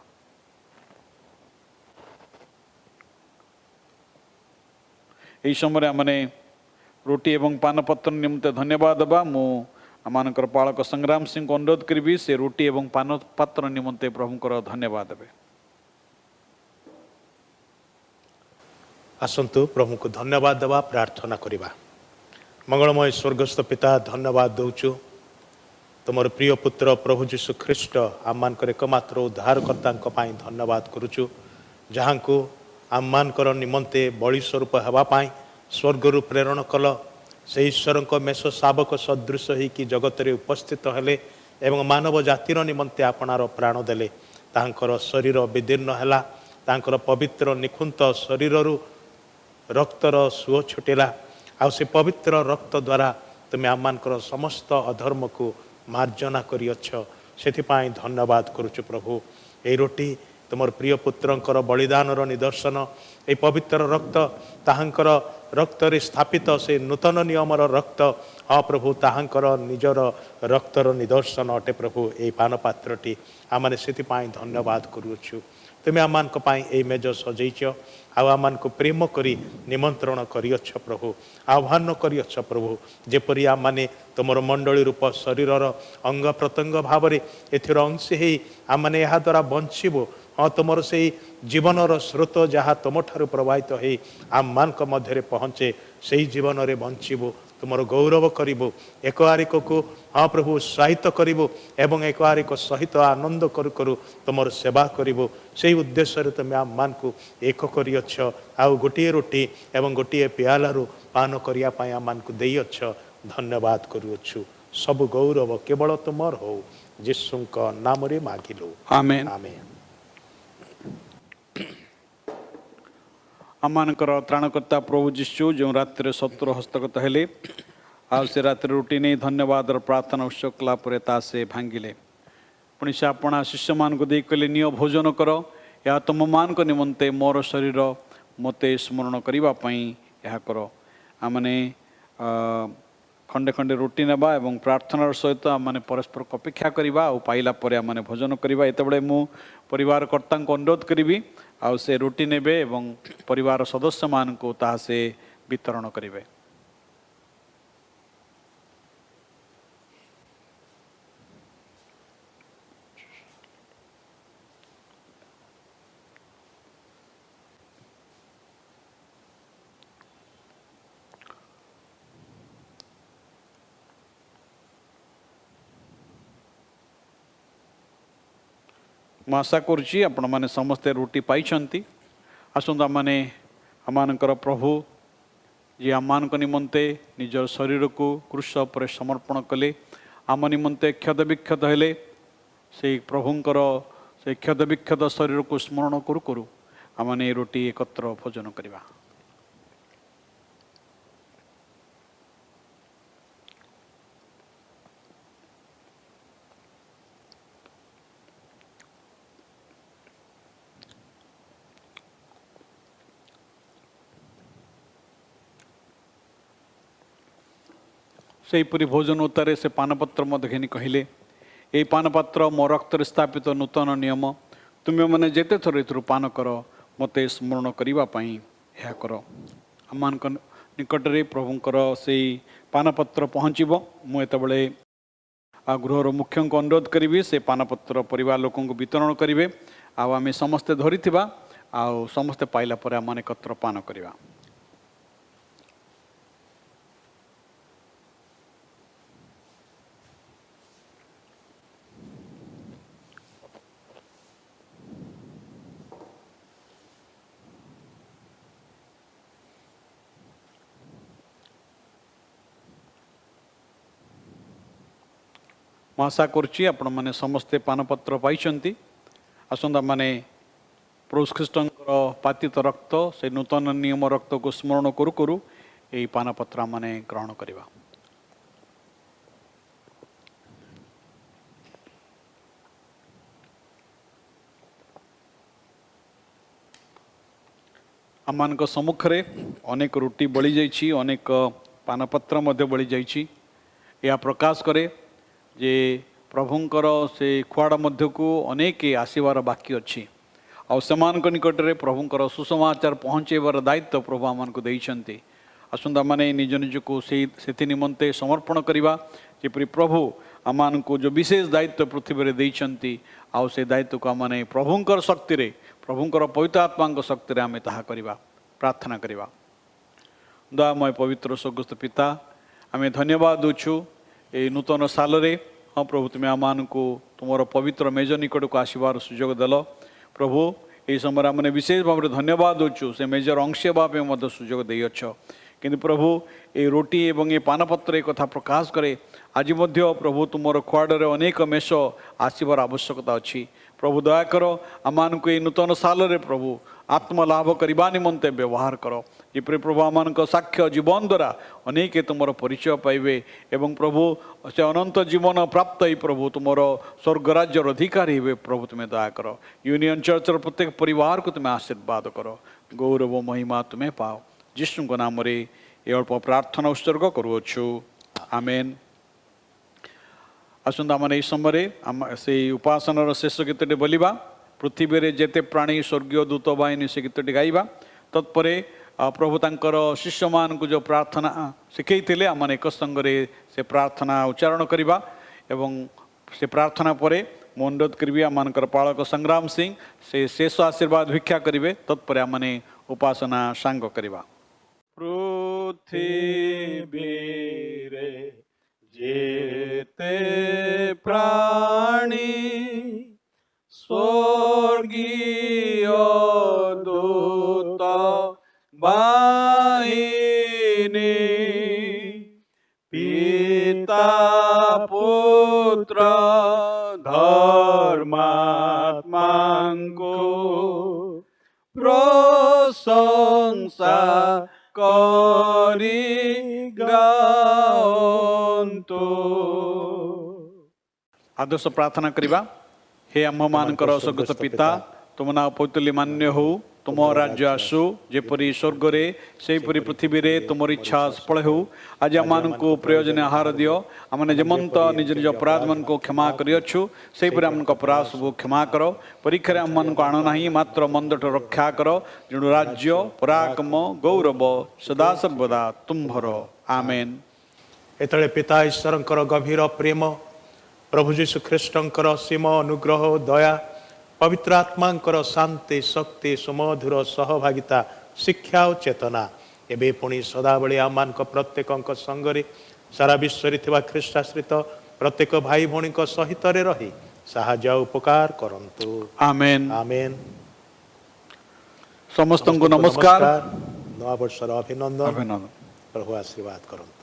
यही समय आमने रोटी एवं पानपत्र निमंते धन्यवाद बा मु आमानकर पालक संग्राम सिंह को अनुरोध करी से रोटी एवं पानपत्र निमंते प्रभुଙ୍କର धन्यवाद देवे आसंतु प्रभु को धन्यवाद देवा प्रार्थना करिबा मंगलमय स्वर्गस्थ पिता धन्यवाद दौचु तुमर प्रिय पुत्र प्रभु जीशु ख्रीष्ट आममानकर एकमात्र उद्धारकर्ता धन्यवाद करुचु जहाँ को आममानकर निमंते बलि स्वरूप हेबापाई स्वर्गरु प्रेरण कल से ईश्वर मेष शावक सदृश होकि जगत रे उपस्थित हेले एवं मानव जातिर निमंते आपणार प्राण देले तांकर शरीर विदीर्ण हैला ତାଙ୍କର ପବିତ୍ର ନିଖୁନ୍ତ ଶରୀରରୁ ରକ୍ତର ସୁଅ ଛୁଟିଲା ଆଉ ସେ ପବିତ୍ର ରକ୍ତ ଦ୍ୱାରା ତୁମେ ଆମମାନଙ୍କର ସମସ୍ତ ଅଧର୍ମକୁ ମାର୍ଜନା କରିଅଛ। ସେଥିପାଇଁ ଧନ୍ୟବାଦ କରୁଛୁ ପ୍ରଭୁ। ଏହି ରୁଟି ତୁମର ପ୍ରିୟ ପୁତ୍ରଙ୍କର ବଳିଦାନର ନିଦର୍ଶନ, ଏହି ପବିତ୍ର ରକ୍ତ ତାହାଙ୍କର ରକ୍ତରେ ସ୍ଥାପିତ ସେ ନୂତନ ନିୟମର ରକ୍ତ, ହଁ ପ୍ରଭୁ ତାହାଙ୍କର ନିଜର ରକ୍ତର ନିଦର୍ଶନ ଅଟେ। ପ୍ରଭୁ ଏହି ପାନପାତ୍ରଟି ଆମେ ସେଥିପାଇଁ ଧନ୍ୟବାଦ କରୁଅଛୁ। ତୁମେ ଆମମାନଙ୍କ ପାଇଁ ଏହି ମେଜ ସଜେଇଛ ଆଉ ଆମମାନଙ୍କୁ ପ୍ରେମ କରି ନିମନ୍ତ୍ରଣ କରିଅଛ ପ୍ରଭୁ, ଆହ୍ୱାନ କରିଅଛ ପ୍ରଭୁ। ଯେପରି ଆମମାନେ ତୁମର ମଣ୍ଡଳୀ ରୂପ ଶରୀରର ଅଙ୍ଗ ପ୍ରତ୍ୟଙ୍ଗ ଭାବରେ ଏଥିର ଅଂଶୀ ହେଇ ଆମମାନେ ଏହାଦ୍ୱାରା ବଞ୍ଚିବୁ। ହଁ ତୁମର ସେହି ଜୀବନର ସ୍ରୋତ ଯାହା ତୁମଠାରୁ ପ୍ରବାହିତ ହେଇ ଆମମାନଙ୍କ ମଧ୍ୟରେ ପହଞ୍ଚେ, ସେହି ଜୀବନରେ ବଞ୍ଚିବୁ, ତୁମର ଗୌରବ କରିବୁ, ଏକ ଆରିକକୁ ହଁ ପ୍ରଭୁ ଉତ୍ସାହିତ କରିବୁ ଏବଂ ଏକ ଆରିକ ସହିତ ଆନନ୍ଦ କରୁ କରୁ ତୁମର ସେବା କରିବୁ। ସେହି ଉଦ୍ଦେଶ୍ୟରେ ତୁମେ ଆମମାନଙ୍କୁ ଏକ କରିଅଛ ଆଉ ଗୋଟିଏ ରୁଟି ଏବଂ ଗୋଟିଏ ପିଆଲାରୁ ପାନ କରିବା ପାଇଁ ଆମମାନଙ୍କୁ ଦେଇଅଛ। ଧନ୍ୟବାଦ କରୁଅଛୁ। ସବୁ ଗୌରବ କେବଳ ତୁମର ହଉ, ଯୀଶୁଙ୍କ ନାମରେ ମାଗିଲୁ, ଆମେନ୍। ଆମେନ୍। ଆମମାନଙ୍କର ତ୍ରାଣକର୍ତ୍ତା ପ୍ରଭୁ ଯୀଶୁ ଯେଉଁ ରାତିରେ ଶତ୍ରୁ ହସ୍ତଗତ ହେଲେ ଆଉ ସେ ରାତିରେ ରୁଟି ନେଇ ଧନ୍ୟବାଦର ପ୍ରାର୍ଥନା ଉତ୍ସବ କଲା ପରେ ତା ସେ ଭାଙ୍ଗିଲେ। ପୁଣି ସେ ଆପଣା ଶିଷ୍ୟମାନଙ୍କୁ ଦେଇ କହିଲେ, ନିଅ ଭୋଜନ କର, ଏହା ତୁମମାନଙ୍କ ନିମନ୍ତେ ମୋର ଶରୀର, ମୋତେ ସ୍ମରଣ କରିବା ପାଇଁ ଏହା କର। ଆମମାନେ ଖଣ୍ଡେ ଖଣ୍ଡେ ରୁଟି ନେବା ଏବଂ ପ୍ରାର୍ଥନାର ସହିତ ଆମମାନେ ପରସ୍ପରକୁ ଅପେକ୍ଷା କରିବା ଆଉ ପାଇଲା ପରେ ଆମମାନେ ଭୋଜନ କରିବା। ଏତେବେଳେ ମୁଁ ପରିବାର କର୍ତ୍ତାଙ୍କୁ ଅନୁରୋଧ କରିବି ଆଉ ସେ ରୁଟି ନେବେ ଏବଂ ପରିବାର ସଦସ୍ୟମାନଙ୍କୁ ତାହା ସେ ବିତରଣ କରିବେ। ମୁଁ ଆଶା କରୁଛି ଆପଣମାନେ ସମସ୍ତେ ରୁଟି ପାଇଛନ୍ତି। ଆସନ୍ତୁ ଆମମାନଙ୍କର ପ୍ରଭୁ ଯିଏ ଆମମାନଙ୍କ ନିମନ୍ତେ ନିଜର ଶରୀରକୁ କ୍ରୁଶ ଉପରେ ସମର୍ପଣ କଲେ, ଆମ ନିମନ୍ତେ କ୍ଷତ ବିକ୍ଷତ ହେଲେ, ସେଇ ପ୍ରଭୁଙ୍କର ସେଇ କ୍ଷତ ବିକ୍ଷତ ଶରୀରକୁ ସ୍ମରଣ କରୁ କରୁ ଆମମାନେ ଏ ରୁଟି ଏକତ୍ର ଭୋଜନ କରିବା। ସେହିପରି ଭୋଜନ ଉତ୍ତାରେ ସେ ପାନପତ୍ର ମଧ୍ୟ ଘେନି କହିଲେ, ଏହି ପାନପାତ୍ର ମୋ ରକ୍ତରେ ସ୍ଥାପିତ ନୂତନ ନିୟମ, ତୁମେମାନେ ଯେତେ ଥର ଏଥିରୁ ପାନ କର ମୋତେ ସ୍ମରଣ କରିବା ପାଇଁ ଏହା କର। ଆମମାନଙ୍କ ନିକଟରେ ପ୍ରଭୁଙ୍କର ସେଇ ପାନପତ୍ର ପହଞ୍ଚିବ। ମୁଁ ଏତେବେଳେ ଗୃହର ମୁଖ୍ୟଙ୍କୁ ଅନୁରୋଧ କରିବି ସେ ପାନପତ୍ର ପରିବାର ଲୋକଙ୍କୁ ବିତରଣ କରିବେ ଆଉ ଆମେ ସମସ୍ତେ ଧରିଥିବା ଆଉ ସମସ୍ତେ ପାଇଲା ପରେ ଆମମାନେ ଏକତ୍ର ପାନ କରିବା। ମୁଁ ଆଶା କରୁଛି ଆପଣମାନେ ସମସ୍ତେ ପାନପତ୍ର ପାଇଛନ୍ତି। ଆସନ୍ତୁ ଆମମାନେ ପ୍ରଭୁ ଖ୍ରୀଷ୍ଟଙ୍କର ପାତିତ ରକ୍ତ, ସେ ନୂତନ ନିୟମ ରକ୍ତକୁ ସ୍ମରଣ କରୁ କରୁ ଏହି ପାନପତ୍ର ଆମମାନେ ଗ୍ରହଣ କରିବା। ଆମମାନଙ୍କ ସମ୍ମୁଖରେ ଅନେକ ରୁଟି ବଳିଯାଇଛି, ଅନେକ ପାନପତ୍ର ମଧ୍ୟ ବଳିଯାଇଛି। ଏହା ପ୍ରକାଶ କରେ ଯେ ପ୍ରଭୁଙ୍କର ସେ ଖୁଆଡ଼ ମଧ୍ୟକୁ ଅନେକ ଆସିବାର ବାକି ଅଛି ଆଉ ସେମାନଙ୍କ ନିକଟରେ ପ୍ରଭୁଙ୍କର ସୁସମାଚାର ପହଞ୍ଚାଇବାର ଦାୟିତ୍ୱ ପ୍ରଭୁ ଆମମାନଙ୍କୁ ଦେଇଛନ୍ତି। ଆସନ୍ତୁ ଆମମାନେ ନିଜ ନିଜକୁ ସେଥି ନିମନ୍ତେ ସମର୍ପଣ କରିବା, ଯେପରି ପ୍ରଭୁ ଆମମାନଙ୍କୁ ଯେଉଁ ବିଶେଷ ଦାୟିତ୍ୱ ପୃଥିବୀରେ ଦେଇଛନ୍ତି ଆଉ ସେ ଦାୟିତ୍ୱକୁ ଆମମାନେ ପ୍ରଭୁଙ୍କର ଶକ୍ତିରେ, ପ୍ରଭୁଙ୍କର ପବିତ୍ର ଆତ୍ମାଙ୍କ ଶକ୍ତିରେ ଆମେ ତାହା କରିବା। ପ୍ରାର୍ଥନା କରିବା। ଦୟାମୟ ପବିତ୍ର ସ୍ୱର୍ଗସ୍ଥ ପିତା, ଆମେ ଧନ୍ୟବାଦ ଦେଉଛୁ ଏହି ନୂତନ ସାଲରେ। ହଁ ପ୍ରଭୁ, ତୁମେ ଆମମାନଙ୍କୁ ତୁମର ପବିତ୍ର ମେଜ ନିକଟକୁ ଆସିବାର ସୁଯୋଗ ଦେଲ। ପ୍ରଭୁ, ଏହି ସମୟରେ ଆମେ ବିଶେଷ ଭାବରେ ଧନ୍ୟବାଦ ଦେଉଛୁ, ସେ ମେଜର ଅଂଶ ହେବା ପାଇଁ ମଧ୍ୟ ସୁଯୋଗ ଦେଇଅଛ। କିନ୍ତୁ ପ୍ରଭୁ ଏ ରୋଟି ଏବଂ ଏ ପାନପତ୍ର ଏ କଥା ପ୍ରକାଶ କରେ ଆଜି ମଧ୍ୟ ପ୍ରଭୁ ତୁମର ଖୁଆଡ଼ରେ ଅନେକ ମେଷ ଆସିବାର ଆବଶ୍ୟକତା ଅଛି। ପ୍ରଭୁ ଦୟାକର ଆମମାନଙ୍କୁ ଏହି ନୂତନ ସାଲରେ ପ୍ରଭୁ ଆତ୍ମଲାଭ କରିବା ନିମନ୍ତେ ବ୍ୟବହାର କର। ଯେପରି ପ୍ରଭୁ ଆମମାନଙ୍କ ସାକ୍ଷ୍ୟ ଜୀବନ ଦ୍ୱାରା ଅନେକ ତୁମର ପରିଚୟ ପାଇବେ ଏବଂ ପ୍ରଭୁ ସେ ଅନନ୍ତ ଜୀବନ ପ୍ରାପ୍ତ ହେଇ ପ୍ରଭୁ ତୁମର ସ୍ୱର୍ଗରାଜ୍ୟର ଅଧିକାରୀ ହେବେ। ପ୍ରଭୁ ତୁମେ ଦୟାକର ୟୁନିୟନ ଚର୍ଚ୍ଚର ପ୍ରତ୍ୟେକ ପରିବାରକୁ ତୁମେ ଆଶୀର୍ବାଦ କର। ଗୌରବ ମହିମା ତୁମେ ପାଅ। ଯୀଶୁଙ୍କ ନାମରେ ଏ ଅଳ୍ପ ପ୍ରାର୍ଥନା ଉତ୍ସର୍ଗ କରୁଅଛୁ, ଆମେନ୍। ଆସନ୍ତୁ ଆମେ ଏହି ସମୟରେ ସେଇ ଉପାସନାର ଶେଷ ଗୀତଟି ବୋଲିବା। ପୃଥିବୀରେ ଯେତେ ପ୍ରାଣୀ ସ୍ୱର୍ଗୀୟ ଦୂତ ବାହିନୀ ସେ ଗୀତଟି ଗାଇବା। ତତ୍ପରେ ପ୍ରଭୁ ତାଙ୍କର ଶିଷ୍ୟମାନଙ୍କୁ ଯେଉଁ ପ୍ରାର୍ଥନା ଶିଖେଇଥିଲେ ଆମେ ଏକ ସଙ୍ଗରେ ସେ ପ୍ରାର୍ଥନା ଉଚ୍ଚାରଣ କରିବା ଏବଂ ସେ ପ୍ରାର୍ଥନା ପରେ ମୁଁ ଅନୁରୋଧ କରିବି ଆମମାନଙ୍କର ପାଳକ ସଂଗ୍ରାମ ସିଂ ସେ ଶେଷ ଆଶୀର୍ବାଦ ଭିକ୍ଷା କରିବେ। ତତ୍ପରେ ଆମେ ଉପାସନା ସାଙ୍ଗ କରିବା। ପୃଥିବୀରେ ଯେତେ ପ୍ରାଣୀ ସ୍ୱର୍ଗୀୟ ଦୂତ ବାହିନୀ ପିତା ପୁତ୍ର ଧର୍ମାତ୍ମାଙ୍କୁ ପ୍ରଶଂସା କରି ଗାଅନ୍ତୁ। ଆଦର୍ଶ ପ୍ରାର୍ଥନା କରିବା। हे आम्भमानकर स्वर्गस्थ पिता तुम ना पवित्र मान्य हो तुम राज्य आसु जेपरी स्वर्ग रे सेपरी पृथ्वी रे तुम इच्छा सफल हो। आज आमको प्रयोजन आहार दियो आमने जमंत निज निज अपराध मन को क्षमा करियछु सेपरी आमको अपराध सब क्षमा करो। परीक्षा आम को आण नहीं मात्र मंदट रक्षा करो जेणु राज्य पराक्रम गौरव सदा सर्वदा तुम्भर आमेन। एतळे पिता ईश्वरंकर गभीर प्रेम प्रभु जीशु ख्रीष्टंकर असीम अनुग्रह दया पवित्र आत्मांकर शांति शक्ति सुमधुर सहभागिता शिक्षा और चेतना एबे पुणी सदाबली आमान प्रत्येक संगरे सारा विश्व ख्रीष्टाश्रित प्रत्येक भाई भौणी सहित रही साहाय्य उपकार करंतु। आमेन आमेन। समस्त को नमस्कार नवा वर्षर अभिनंदन। अभिनंदन। प्रभु आशीर्वाद करंतु।